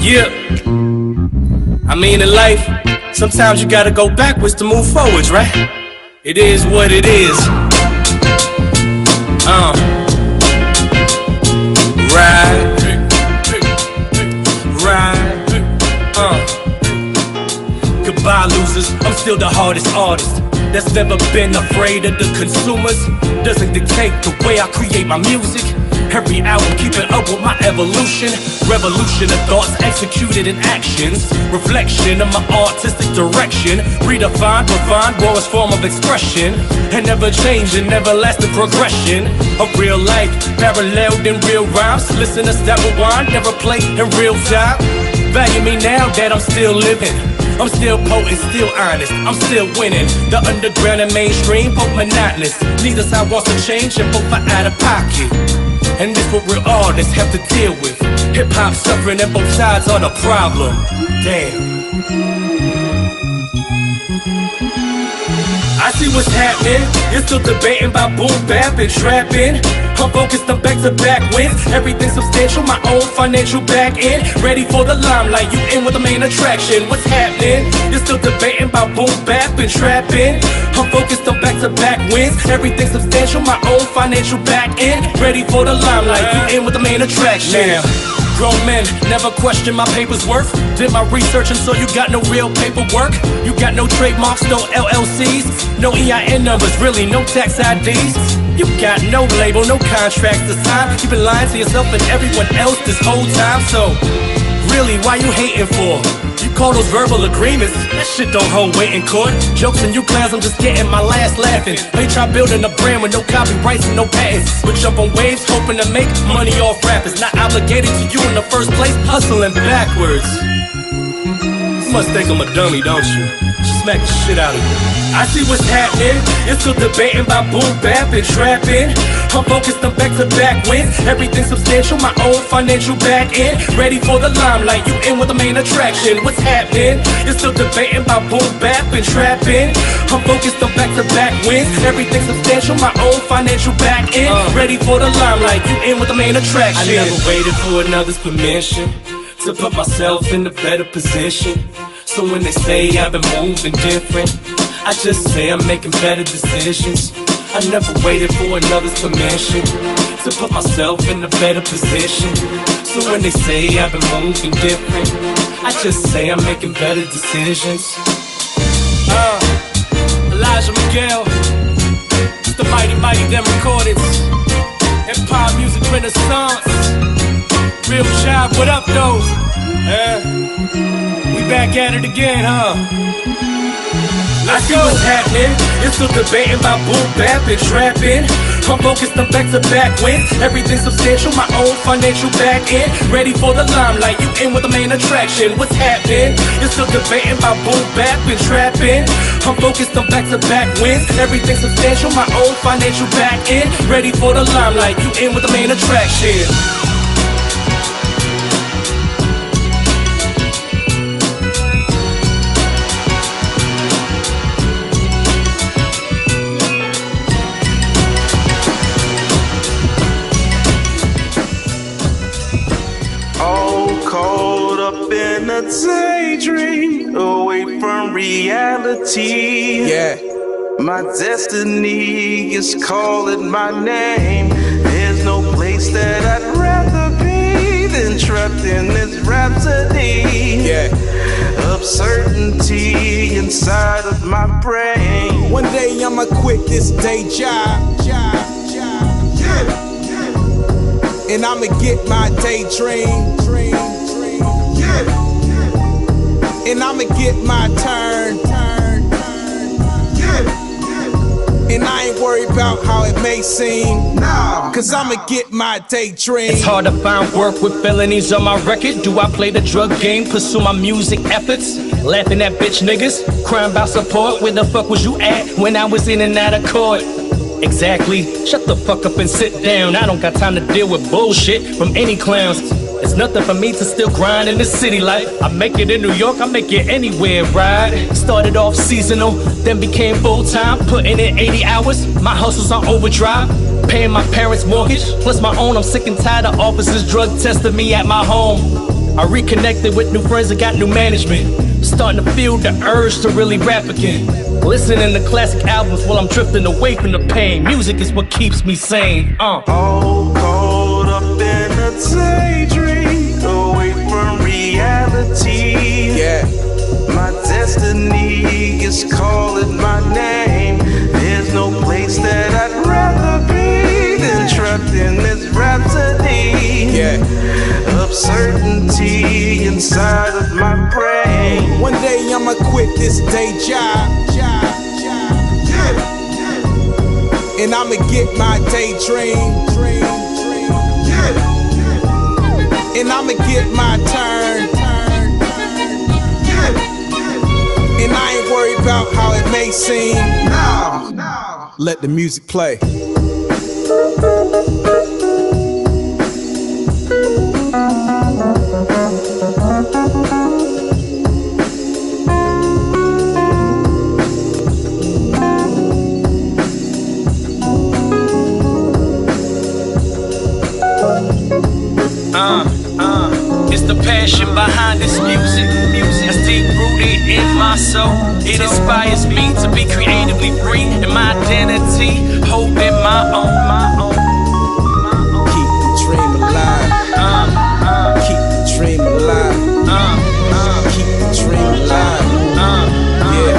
Yeah. I mean, in life, sometimes you gotta go backwards to move forwards, right? It is what it is. Right. Goodbye, losers. I'm still the hardest artist that's never been afraid of the consumers. Doesn't dictate the way I create my music. Every album keeping up with my evolution. Revolution of thoughts executed in actions. Reflection of my artistic direction. Redefined, refined, rawest form of expression. And never changing, everlasting progression of real life, paralleled in real rhymes. Listeners that rewind, never play in real time. Value me now that I'm still living. I'm still potent, still honest, I'm still winning. The underground and mainstream, both monotonous. Neither side wants to change and both are out of pocket. And this what real artists have to deal with. Hip-hop suffering and both sides are the problem. Damn. I see what's happening. You're still debating about boom bap and trapping. I'm focused on back-to-back wins. Everything substantial, my own financial back end. Ready for the limelight, you in with the main attraction. What's happening? You're still debating about boom bap and trapping. I'm focused on back-to-back wins. Everything substantial, my own financial back end. Ready for the limelight, you in with the main attraction. Now, grown men never question my paper's worth. Did my research and so you got no real paperwork. You got no trademarks, no LLCs, no EIN numbers, really no tax IDs. You got no label, no contracts to sign. You've been lying to yourself and everyone else this whole time. So, really, why you hating for? You call those verbal agreements, that shit don't hold weight in court. Jokes and you clowns, I'm just getting my last laughing. They try building a brand with no copyrights and no patents. But jump on waves, hoping to make money off rappers. Not obligated to you in the first place, hustling backwards. You must think I'm a dummy, don't you? Smack the shit out of you. I see what's happening. You're still debating about boom bap and trapping. I'm focused on back-to-back wins. Everything substantial, my own financial back end. Ready for the limelight, you in with the main attraction. What's happening? You're still debating about boom bap and trapping. I'm focused on back-to-back wins. Everything substantial, my own financial back end. Ready for the limelight, you in with the main attraction. I never waited for another's permission to put myself in a better position. So when they say I've been moving different, I just say I'm making better decisions. I never waited for another's permission to put myself in a better position. So when they say I've been moving different, I just say I'm making better decisions. Elijah Miguel, it's the mighty, mighty them recordings. Hip-hop music renaissance. Real job, what up though? We back at it again, huh? I see what's happening. You're still debating about boom bap and trapping. I'm focused on back-to-back wins. Everything substantial, my own financial back end. Ready for the limelight, you in with the main attraction. What's happening? You're still debating about boom bap and trapping. I'm focused on back-to-back wins. Everything substantial, my own financial back end. Ready for the limelight, you in with the main attraction. Daydream away from reality. Yeah, my destiny is calling my name. There's no place that I'd rather be than trapped in this rhapsody. Yeah, of certainty inside of my brain. One day I'ma quit this day job. And I'ma get my daydream. And I'ma get my turn. And I ain't worried about how it may seem. Cause I'ma get my daydream. It's hard to find work with felonies on my record. Do I play the drug game, pursue my music efforts? Laughing at bitch niggas, crying about support. Where the fuck was you at when I was in and out of court? Exactly, shut the fuck up and sit down. I don't got time to deal with bullshit from any clowns. It's nothing for me to still grind in the city life. I make it in New York, I make it anywhere, right? Started off seasonal, then became full-time, putting in 80 hours. My hustle's on overdrive, paying my parents' mortgage, plus my own. I'm sick and tired of officers drug testing me at my home. I reconnected with new friends and got new management. Starting to feel the urge to really rap again. Listening to classic albums while I'm drifting away from the pain. Music is what keeps me sane. All caught up in a daydream, away from reality. Yeah. My destiny is calling my name. There's no place that I'd rather be than trapped in this rhapsody. Yeah. Of certainty inside of my brain. One day I'ma quit this day job. And I'ma get my daydream. And I'ma get my turn. And I ain't worried about how it may seem. Let the music play. It's the passion behind this music. That's deep rooted in my soul. It inspires me to be creatively free in my identity, holding my own. Keep the dream alive. Keep the dream alive. Keep the dream alive. Yeah.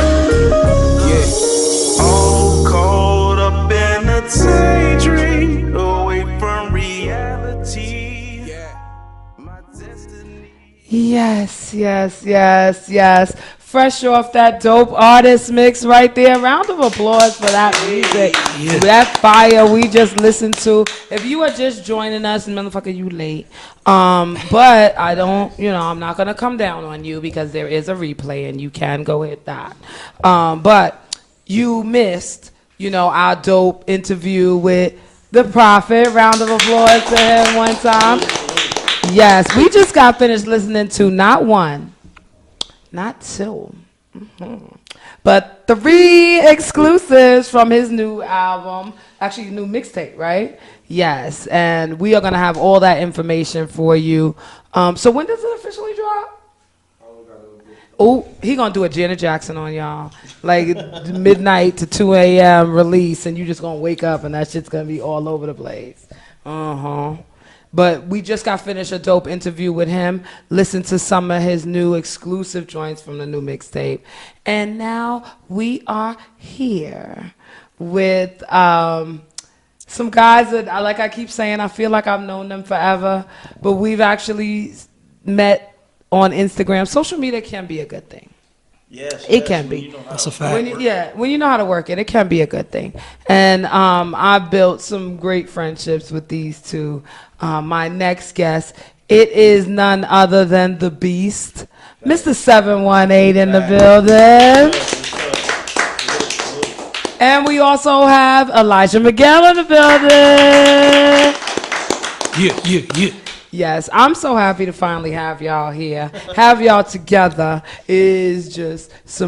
All caught up in a daydream, away from reality. Yes. Fresh off that dope artist mix right there. Round of applause for that music. That fire we just listened to. If you are just joining us, motherfucker, you late. But I don't, I'm not going to come down on you because there is a replay and you can go hit that. But you missed, our dope interview with the Prophet. Round of applause to him one time. Yes, we just got finished listening to not one, not two, but 3 exclusives from his new album, actually new mixtape, right? Yes, and we are going to have all that information for you. So when does it officially drop? Oh, he going to do a Janet Jackson on y'all, like midnight to 2 a.m. release, and you just going to wake up and that shit's going to be all over the place. But we just got finished a dope interview with him. Listen to some of his new exclusive joints from the new mixtape. And now we are here with some guys that, like I keep saying, I feel like I've known them forever. But we've actually met on Instagram. Social media can be a good thing. Yes, it can be. That's a fact. When you know how to work it, it can be a good thing. And I've built some great friendships with these two. My next guest, it is none other than the Beast, Mr. 718 in the building. And we also have Elijah Miguel in the building. Yeah. Yes, I'm so happy to finally have y'all here. Have y'all together is just it's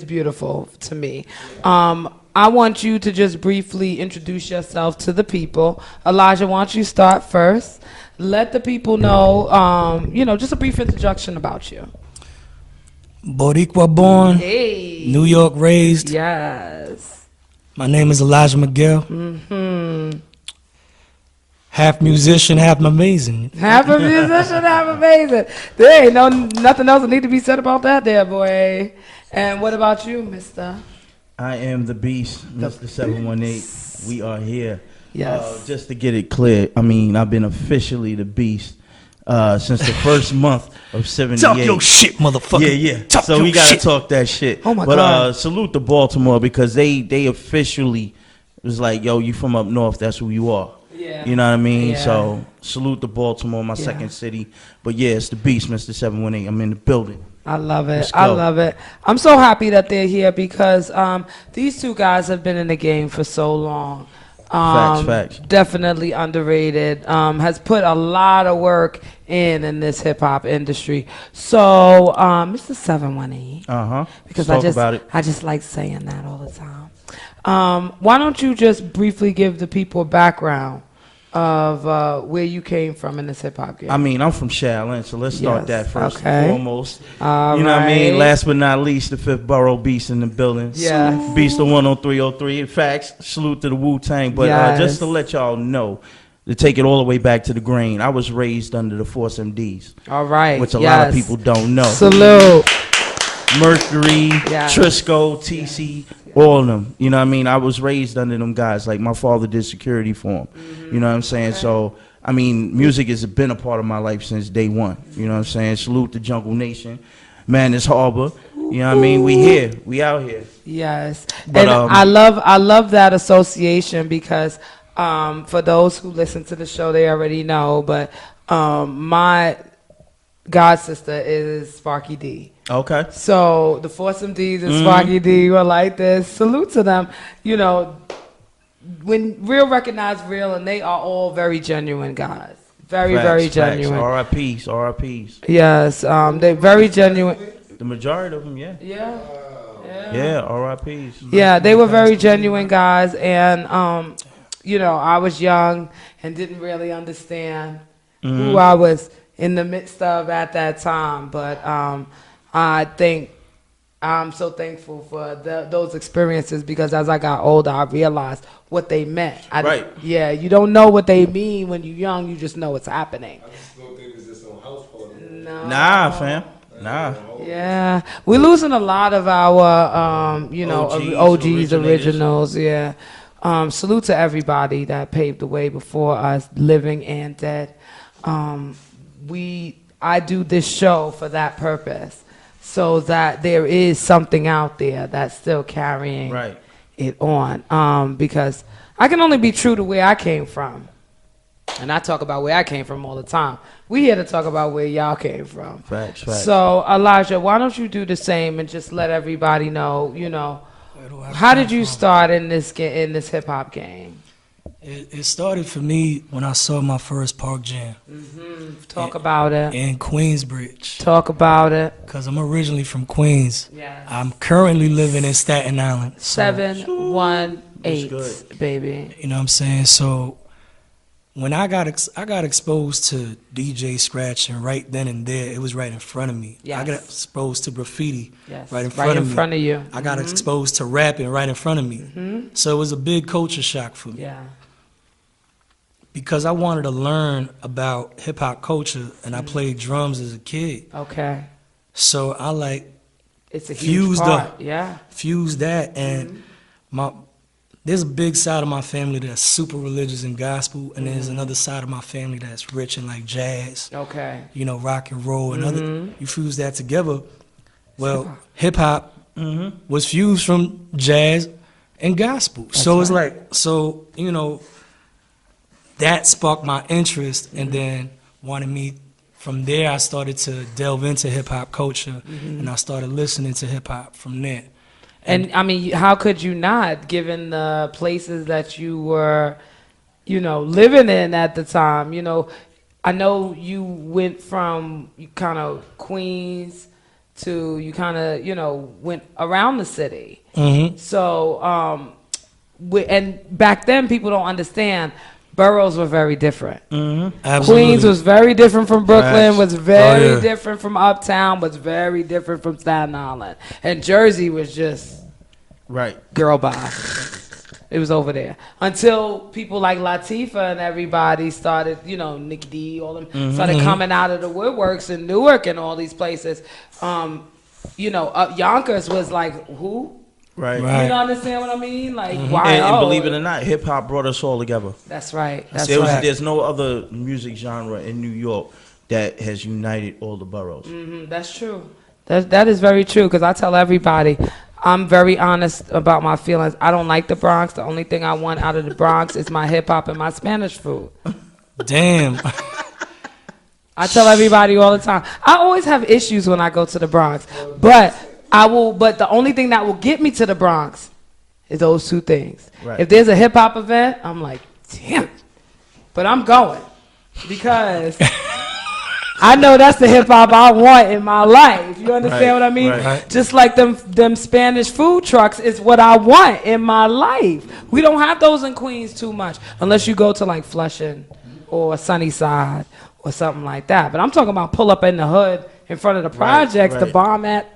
beautiful to me. I want you to just briefly introduce yourself to the people. Elijah, why don't you start first? Let the people know, just a brief introduction about you. Boricua born, New York raised. Yes. My name is Elijah Miguel. Half musician, half amazing. Half a musician, half amazing. There ain't nothing else that need to be said about that there, boy. And what about you, mister? I am the Beast, Mr. 718. We are here. Yes. Just to get it clear, I mean, I've been officially the Beast since the first month of '78. Talk your shit, motherfucker. Yeah. Talk So your we gotta shit. talk that shit. Oh my but God. salute to Baltimore because they officially was like, yo, you from up north, that's who you are. Yeah. You know what I mean? Yeah. So salute to Baltimore, my second city. But yeah, it's the beast, Mr. 718. I'm in the building. I love it. Let's I go. love it. I'm so happy that they're here because these two guys have been in the game for so long. Facts. Definitely underrated. Has put a lot of work in this hip hop industry. So, Mr. 718. Because Let's talk about it. I just like saying that all the time. Why don't you just briefly give the people a background of where you came from in this hip hop game? I mean, I'm from Shaolin, so let's start that first and foremost. All you know what I mean? right. Last but not least, the Fifth Borough Beast in the building. Yes. Beast of 10303. In fact, salute to the Wu-Tang. But just to let y'all know, to take it all the way back to the grain, I was raised under the Force MDs. All right. Which a lot of people don't know. Salute. Mercury, Yes. Trisco, TC, all of them. You know what I mean? I was raised under them guys. Like my father did security for him. You know what I'm saying? So, I mean, music has been a part of my life since day one. You know what I'm saying? Salute to Jungle Nation, Madness Harbor. You know what I mean? We here. We out here. Yes. But, and I love that association because for those who listen to the show, they already know, but my god sister is Sparky D. Okay. So the Foursome D's and Sparky D were like this. Salute to them. You know, when real recognize real, and they are all very genuine guys. Very genuine. RIPs, RIPs. Yes, they're very genuine. The majority of them, yeah. Yeah, RIPs. Yeah, they were very genuine guys, and you know, I was young and didn't really understand who I was in the midst of at that time, but I think I'm so thankful for those experiences because as I got older, I realized what they meant. Right. Yeah, you don't know what they mean when you're young. You just know it's happening. I just thought they was just on house party. No. Nah, fam. Nah. Yeah, we're losing a lot of our, you know, OGs, originals. Yeah. Salute to everybody that paved the way before us, living and dead. I do this show for that purpose. So that there is something out there that's still carrying it on. Because I can only be true to where I came from. And I talk about where I came from all the time. We here to talk about where y'all came from. Facts. So, Elijah, why don't you do the same and just let everybody know, you know, how did you start in this hip-hop game? It started for me when I saw my first Park Jam. Talk about it. In Queensbridge. Talk about it. Because I'm originally from Queens. Yes. I'm currently living in Staten Island. So, 718, baby. You know what I'm saying? So when I got exposed to DJ Scratch, and right then and there, it was right in front of me. Yes. I got exposed to graffiti right in Right in front front of of me. you. I got exposed to rapping right in front of me. So it was a big culture shock for me. Yeah. Because I wanted to learn about hip hop culture, and I played drums as a kid. Okay. So I it's a huge part. Yeah. Fused that, and there's a big side of my family that's super religious and gospel, and there's another side of my family that's rich in like jazz. Okay. You know, rock and roll and other. You fuse that together. Well, hip hop was fused from jazz and gospel. So it's like, so you know, that sparked my interest, and then wanted me. From there, I started to delve into hip hop culture, and I started listening to hip hop from there. And I mean, how could you not, given the places that you were, you know, living in at the time? You know, I know you went from kind of Queens to you kind of, you know, went around the city. So, and back then people don't understand. Boroughs were very different. Queens was very different from Brooklyn, was very different from Uptown, was very different from Staten Island. And Jersey was just girl bye. It was over there. Until people like Latifah and everybody started, you know, Nikki D, all them started coming out of the woodworks in Newark and all these places. You know, Yonkers was like, who? Right. You don't understand what I mean? Like, why? And believe it or not, hip hop brought us all together. That's right. There's no other music genre in New York that has united all the boroughs. That's true. That is very true, because I tell everybody, I'm very honest about my feelings. I don't like the Bronx. The only thing I want out of the Bronx is my hip hop and my Spanish food. Damn. I tell everybody all the time. I always have issues when I go to the Bronx, but the only thing that will get me to the Bronx is those two things. Right. If there's a hip hop event, I'm like, damn it. But I'm going, because I know that's the hip hop I want in my life. You understand what I mean? Right. Just like them Spanish food trucks is what I want in my life. We don't have those in Queens too much, unless you go to like Flushing or Sunnyside or something like that. But I'm talking about pull up in the hood in front of the projects, the bomb at.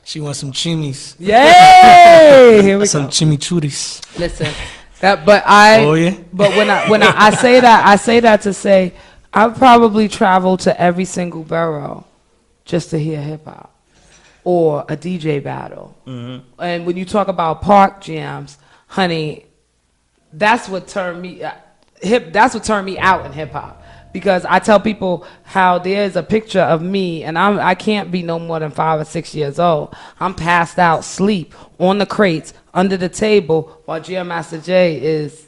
She wants some chimneys. Yay! Here we some go. chimichurris. Listen, but when I say that, I say that to say I've probably traveled to every single borough just to hear hip hop or a DJ battle. And when you talk about park jams, honey, that's what turned me That's what turned me out in hip hop. Because I tell people how there's a picture of me, and I can't be no more than 5 or 6 years old. I'm passed out, sleep on the crates under the table while Jam Master Jay is.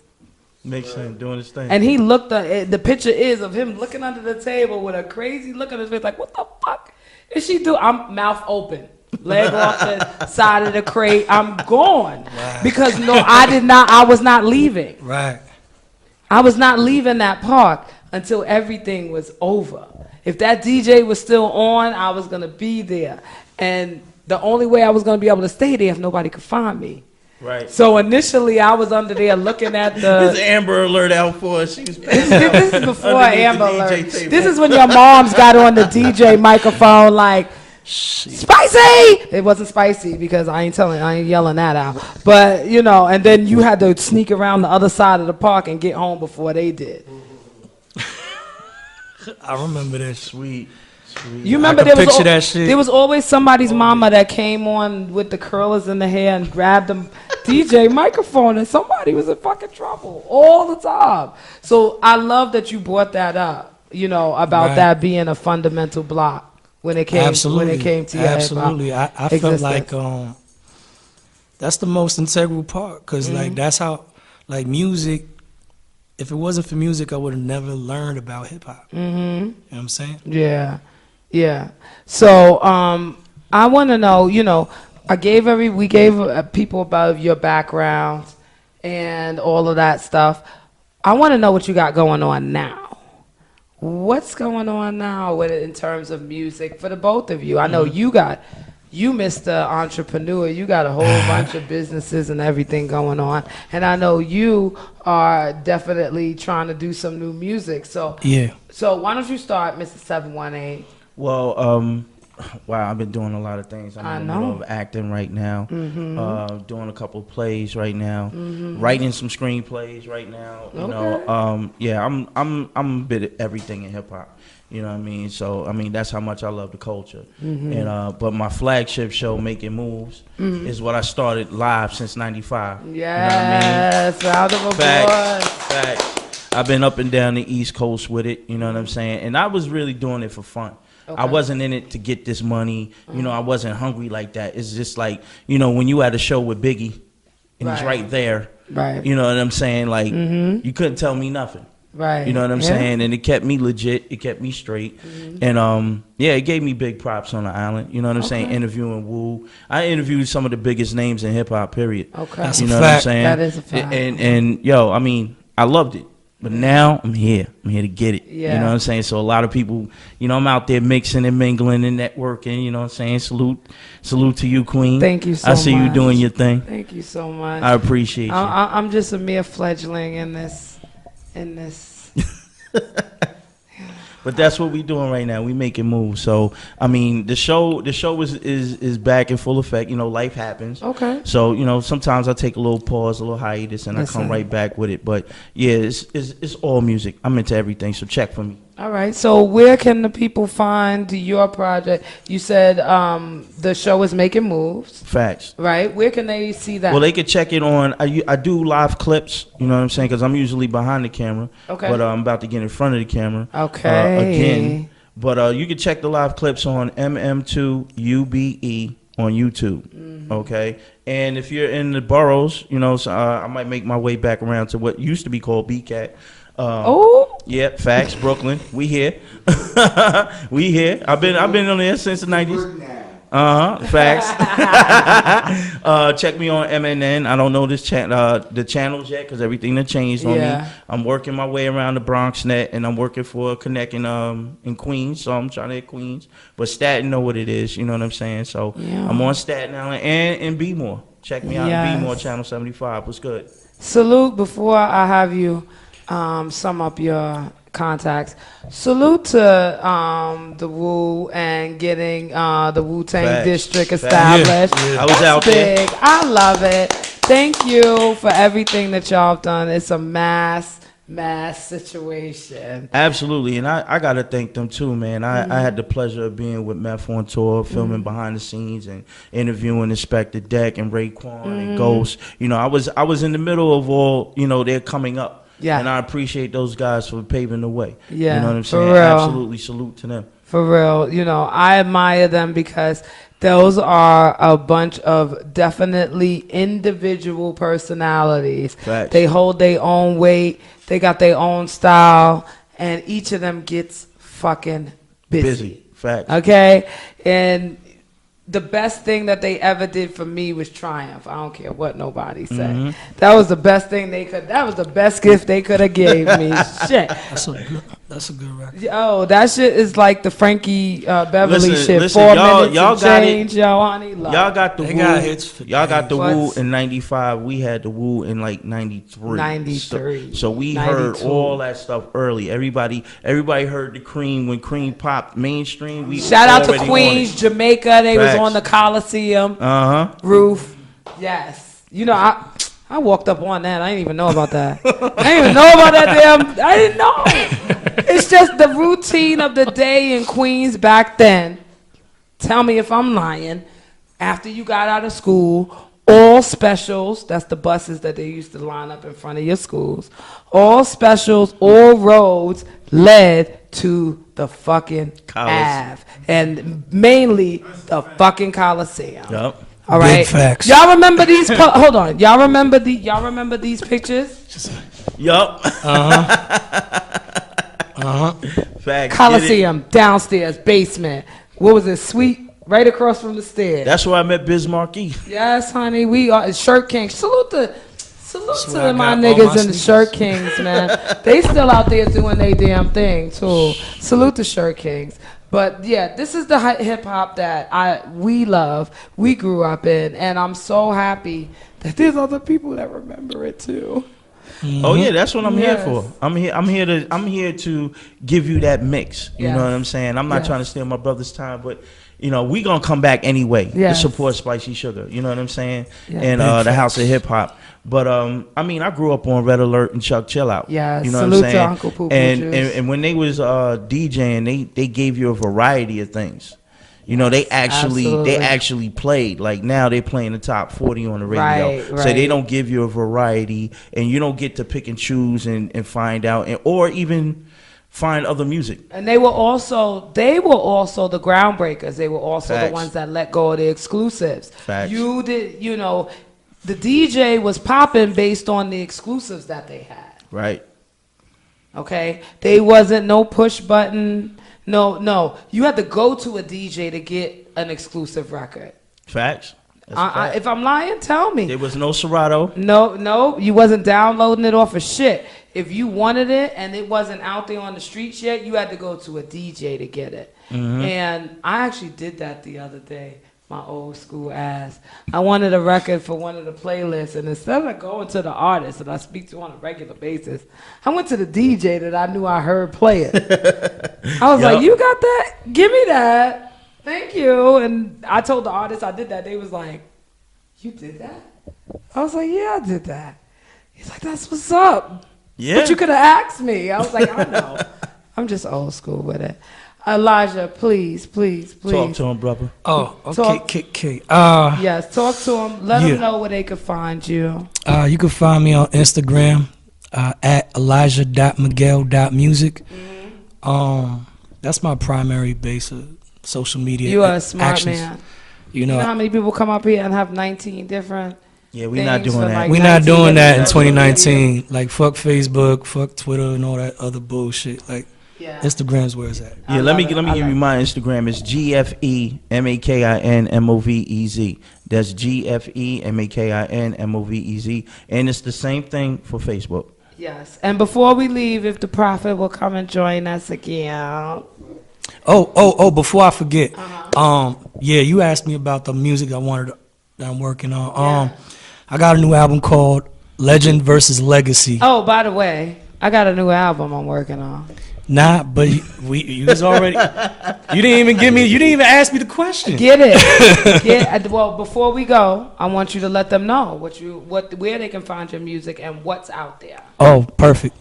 Makes sense, doing his thing. And he looked. The picture is of him looking under the table with a crazy look on his face, like, what the fuck is she do? I'm mouth open, leg off the side of the crate. I'm gone because I was not leaving. Right. I was not leaving that park until everything was over. If that DJ was still on, I was going to be there. And the only way I was going to be able to stay there if nobody could find me. Right. So initially, I was under there looking at the... There's Amber Alert out for us. She was this is before Amber Alert. This is when your moms got on the DJ microphone like, spicy! It wasn't spicy because I ain't yelling that out. But, and then you had to sneak around the other side of the park and get home before they did. I remember that. Sweet. You remember there was always somebody's mama that came on with the curlers in the hair and grabbed the DJ microphone, and somebody was in fucking trouble all the time. So I love that you brought that up, about that being a fundamental block when it came to your Absolutely. I felt like that's the most integral part, because like that's how, like, music. If it wasn't for music, I would have never learned about hip hop. You know what I'm saying? Yeah. So I want to know, we gave people about your background and all of that stuff. I want to know what you got going on now. What's going on now in terms of music for the both of you? I know you Mr. Entrepreneur, you got a whole bunch of businesses and everything going on. And I know you are definitely trying to do some new music. So why don't you start, Mr. 718? Well, wow, I've been doing a lot of things. I'm in the middle of acting right now, doing a couple of plays right now, writing some screenplays right now. I'm a bit of everything in hip hop. You know what I mean? So, that's how much I love the culture. And but my flagship show, Making Moves, is what I started live since '95. Yes, round of applause. Facts. I've been up and down the East Coast with it, you know what I'm saying? And I was really doing it for fun. I wasn't in it to get this money. I wasn't hungry like that. It's just like, when you had a show with Biggie, and he's right there, you know what I'm saying? Like, you couldn't tell me nothing. Right. You know what I'm saying? And it kept me legit. It kept me straight. And, it gave me big props on the island. You know what I'm saying? Interviewing Wu. I interviewed some of the biggest names in hip-hop, period. That's you a know fact. What I'm saying? That is a fact. And yo, I loved it. But now I'm here. I'm here to get it. Yeah. You know what I'm saying? So a lot of people, I'm out there mixing and mingling and networking. You know what I'm saying? Salute to you, Queen. Thank you so much. I see you doing your thing. Thank you so much. I appreciate you. I'm just a mere fledgling in this. But that's what we doing right now. We making moves. So the show is back in full effect. Life happens. Okay. So sometimes I take a little pause, a little hiatus, and I come right back with it. But yeah, it's all music. I'm into everything. So check for me. All right. So where can the people find your project? You said the show is Making Moves. Facts. Right. Where can they see that? Well, they could check it on. I do live clips. You know what I'm saying? Because I'm usually behind the camera. Okay. But I'm about to get in front of the camera. Okay. Again. But you can check the live clips on MM2UBE on YouTube. Mm-hmm. Okay. And if you're in the boroughs, you know, so, I might make my way back around to what used to be called BCAT. Oh. Yeah, facts. Brooklyn, we here. We here. I've been on there since the 90s. Facts. Check me on MNN. I don't know the channels yet because everything that changed on me. I'm working my way around the Bronx net, and I'm working for connecting in Queens. So I'm trying to hit Queens, but Staten know what it is. You know what I'm saying? So I'm on Staten Island and in B-more. Check me out in B-more Channel 75. What's good? Salute before I have you sum up your contacts. Salute to the Wu and getting the Wu-Tang District established. I was out big. there. I love it. Thank you for everything that y'all have done. It's a mass situation. Absolutely, and I got to thank them too, man. I had the pleasure of being with Meth on tour, filming behind the scenes and interviewing Inspector Deck and Raekwon and Ghost. You know, I was in the middle of all, you know, they're coming up. Yeah. And I appreciate those guys for paving the way. Yeah. You know what I'm saying? Absolutely salute to them. For real. You know, I admire them because those are a bunch of definitely individual personalities. Facts. They hold their own weight. They got their own style. And each of them gets fucking busy. Facts. Okay? And the best thing that they ever did for me was Triumph. I don't care what nobody say. That was the best thing they could. That was the best gift they could have gave me. Shit. That's a good record. Oh, that shit is like the Frankie Beverly shit. Listen, 4 y'all minutes got change, yo, honey. Love. Y'all got the They Woo. got hits Y'all got the What? Woo in '95. We had the Woo in like '93. 93. So we 92. heard all that stuff early. Everybody heard the Cream when Cream popped mainstream. We Shout out to already Queens, on it. Jamaica. They Facts. was on the Coliseum roof. Yes. You know, I walked up on that. I didn't even know about that. I didn't even know about that damn. I didn't know. It's just the routine of the day in Queens back then. Tell me if I'm lying. After you got out of school, all specials, that's the buses that they used to line up in front of your schools. All specials, all roads led to the fucking Ave. And mainly the fucking Coliseum. Yep. All right. Big facts. Y'all remember these hold on. Y'all remember these pictures? Yup. Facts. Coliseum, downstairs, basement. What was it? Suite right across from the stairs. That's where I met Biz Marquis. Yes, honey. We are Shirt Kings. Salute to I my got all niggas my in the sneakers. Shirt Kings, man. They still out there doing their damn thing too. Salute to Shirt Kings. But yeah, this is the hip hop that we love, we grew up in, and I'm so happy that there's other people that remember it too. Oh yeah, that's what I'm here Yes. for. I'm here to give you that mix. You Yes. know what I'm saying? I'm not Yes. trying to steal my brother's time, but you know, we gonna come back anyway Yes. to support Spicy Sugar. You know what I'm saying? Yeah. And the House of Hip Hop. But I mean, I grew up on Red Alert and Chuck Chill Out. Yes. You know Salute what I'm to saying? Uncle Poo Poo and, Juice. and when they was DJing, they gave you a variety of things. You know, they Absolutely. actually played. Like now they playing the top 40 on the radio. Right, So right. they don't give you a variety, and you don't get to pick and choose and find out, or even find other music. And they were also the groundbreakers. They were also Facts. the ones that let go of the exclusives. Facts. The DJ was popping based on the exclusives that they had. Right. Okay? They wasn't no push button. No. You had to go to a DJ to get an exclusive record. Facts. That's a fact. If I'm lying, tell me. There was no Serato. No, you wasn't downloading it off of shit. If you wanted it and it wasn't out there on the streets yet, you had to go to a DJ to get it. And I actually did that the other day, my old school ass. I wanted a record for one of the playlists, and instead of going to the artist that I speak to on a regular basis, I went to the DJ that I knew I heard play it. I was like, you got that? Give me that. Thank you. And I told the artist I did that. They was like, you did that? I was like, yeah, I did that. He's like, that's what's up. Yeah. But you could have asked me. I was like, I know. I'm just old school with it. Elijah, please. Talk to him, brother. Oh, okay. Yes, talk to him. Let them know where they can find you. You can find me on Instagram at elijah.miguel.music. That's my primary base of social media. You are a smart actions. man. You know how many people come up here and have 19 different. Yeah, we're not doing that. We're not doing that in 2019. Like, fuck Facebook, fuck Twitter, and all that other bullshit. Like, Instagram's where it's at. Yeah, let me give you my Instagram. It's GFEMAKINMOVEZ. That's GFEMAKINMOVEZ, and it's the same thing for Facebook. Yes, and before we leave, if the prophet will come and join us again. Before I forget, you asked me about the music that I'm working on. I got a new album called Legend versus Legacy. Oh, by the way, I got a new album I'm working on. Nah, but you was already. You didn't even ask me the question. Get it? Well, before we go, I want you to let them know where they can find your music and what's out there. Oh, perfect.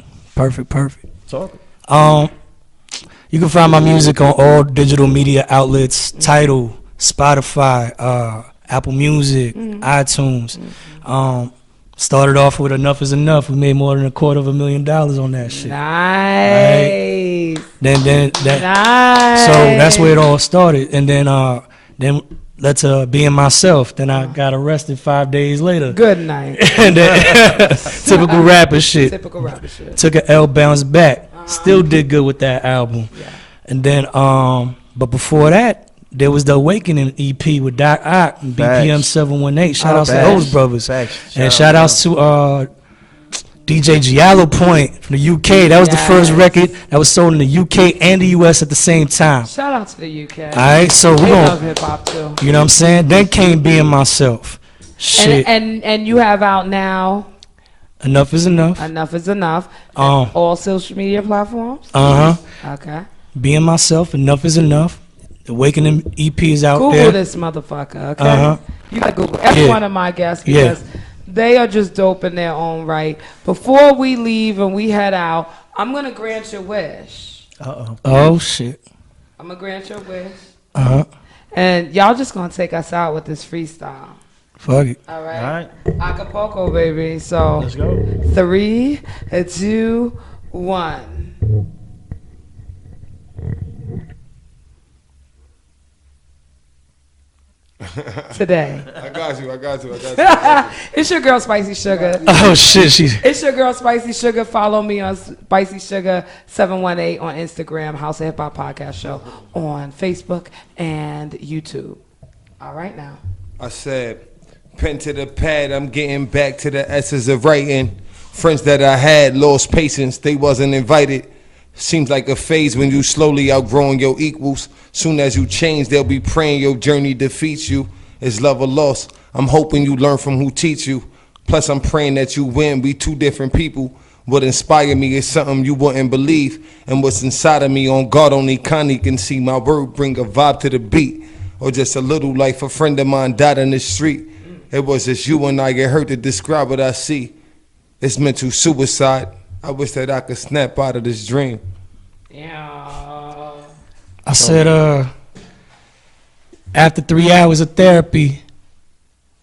Talk. You can find my music on all digital media outlets: Tidal, Spotify, Apple Music, iTunes. Started off with Enough Is Enough. We made more than $250,000 on that shit. Nice. Right? Then nice. So that's where it all started. And then let's Being Myself. Then I got arrested 5 days later. Good night. And then typical rapper shit. Took an L, bounced back. Still did good with that album. Yeah. And then but before that, there was the Awakening EP with Doc Ock and BPM 718. Shout outs to those brothers. And shout outs to DJ Giallo Point from the UK. That was the first record that was sold in the UK and the US at the same time. Shout out to the UK. All right, so we love hip hop too. You know what I'm saying? Then came Being Myself. Shit. And you have out now. Enough Is Enough. Enough Is Enough. All social media platforms. Okay. Being Myself. Enough Is Enough. The Awakening EP is out Google there. Google this motherfucker, okay? You got Google every one of my guests because they are just dope in their own right. Before we leave and we head out, I'm gonna grant your wish. Oh shit. I'm gonna grant your wish. And y'all just gonna take us out with this freestyle. Fuck it. All right. Acapulco, baby. So let's go. 3, 2, 1. Today. I got you. It's your girl Spicy Sugar. Oh shit, It's your girl Spicy Sugar. Follow me on Spicy Sugar 718 on Instagram, House of Hip Hop Podcast Show on Facebook and YouTube. All right now. I said, pen to the pad, I'm getting back to the essence of writing. Friends that I had lost patience, they wasn't invited. Seems like a phase when you slowly outgrowing your equals. Soon as you change, they'll be praying your journey defeats you. Is love or loss? I'm hoping you learn from who teach you. Plus, I'm praying that you win. We two different people. What inspire me is something you wouldn't believe. And what's inside of me, on God, only Connie can see. My word bring a vibe to the beat. Or just a little life. A friend of mine died in the street. It was just you and I get hurt to describe what I see. It's mental suicide. I wish that I could snap out of this dream. Yeah. I said, after 3 hours of therapy,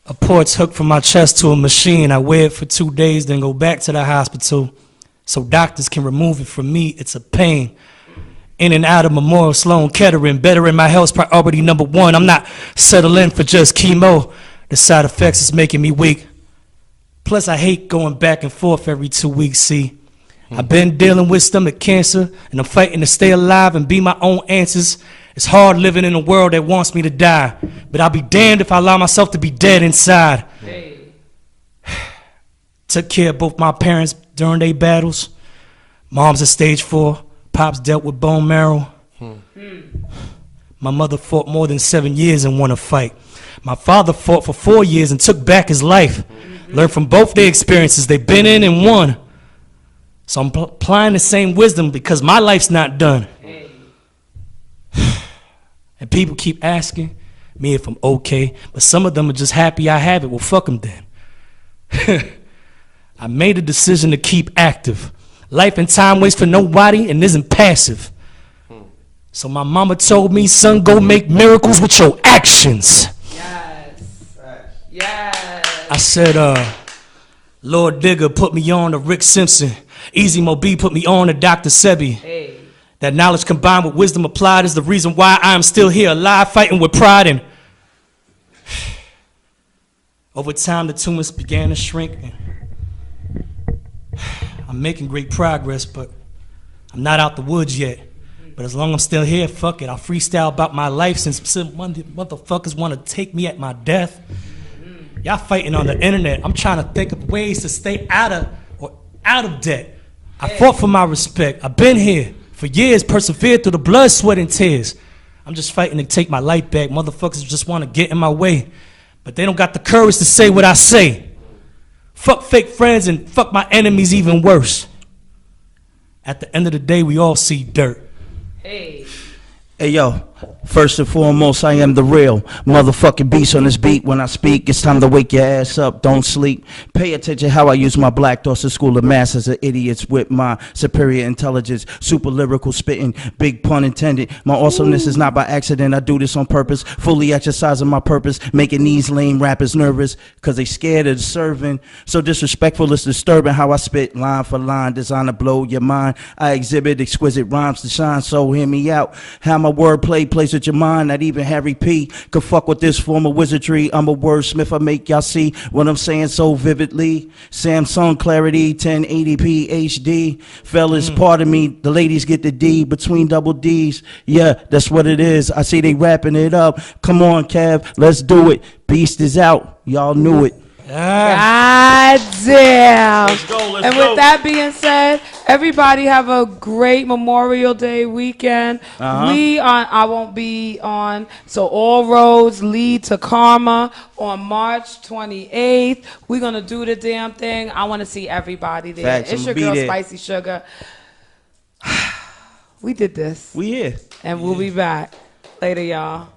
a port's hooked from my chest to a machine. I wear it for 2 days, then go back to the hospital so doctors can remove it from me. It's a pain. In and out of Memorial Sloan Kettering, bettering my health's priority number one. I'm not settling for just chemo. The side effects is making me weak. Plus, I hate going back and forth every 2 weeks, see. I've been dealing with stomach cancer, and I'm fighting to stay alive and be my own answers. It's hard living in a world that wants me to die, but I'll be damned if I allow myself to be dead inside. Hey. Took care of both my parents during their battles. Mom's at stage 4. Pops dealt with bone marrow. My mother fought more than 7 years and won a fight. My father fought for 4 years and took back his life. Learned from both their experiences they've been in and won. So I'm applying the same wisdom because my life's not done. And people keep asking me if I'm okay, but some of them are just happy I have it. Well, fuck them then. I made a decision to keep active. Life and time waits for nobody and isn't passive. So my mama told me, son, go make miracles with your actions. Yes. Yes. I said, Lord Digger put me on to Rick Simpson. Easy Mo B put me on to Dr. Sebi. Hey. That knowledge combined with wisdom applied is the reason why I am still here alive, fighting with pride. And over time, the tumors began to shrink. And I'm making great progress, but I'm not out the woods yet. But as long as I'm still here, fuck it. I'll freestyle about my life since some motherfuckers want to take me at my death. Y'all fighting on the internet. I'm trying to think of ways to stay out of debt. I fought for my respect. I've been here for years, persevered through the blood, sweat, and tears. I'm just fighting to take my life back. Motherfuckers just want to get in my way, but they don't got the courage to say what I say. Fuck fake friends and fuck my enemies even worse. At the end of the day, we all see dirt. Hey yo, first and foremost, I am the real motherfucking beast on this beat. When I speak, it's time to wake your ass up, don't sleep. Pay attention how I use my black thoughts to school of masses of idiots with my superior intelligence. Super lyrical spitting, big pun intended. My awesomeness is not by accident, I do this on purpose. Fully exercising my purpose, making these lame rappers nervous, cause they scared of serving. So disrespectful, it's disturbing how I spit line for line, designed to blow your mind. I exhibit exquisite rhymes to shine, so hear me out. How my wordplay plays with your mind, not even Harry P could fuck with this form of wizardry. I'm a wordsmith, I make y'all see what I'm saying so vividly. Samsung clarity, 1080p HD. Fellas, pardon me, the ladies get the D between double D's. Yeah, that's what it is. I see they wrapping it up. Come on, Kev, let's do it. Beast is out. Y'all knew it. God damn. Let's go, let's and go. with that being said, everybody have a great Memorial Day weekend. I won't be on, so all roads lead to Karma on March 28th. We're going to do the damn thing. I want to see everybody there. Facts, It's I'ma your be girl, there. Spicy Sugar. We did this. We here. And we'll be back. Later, y'all.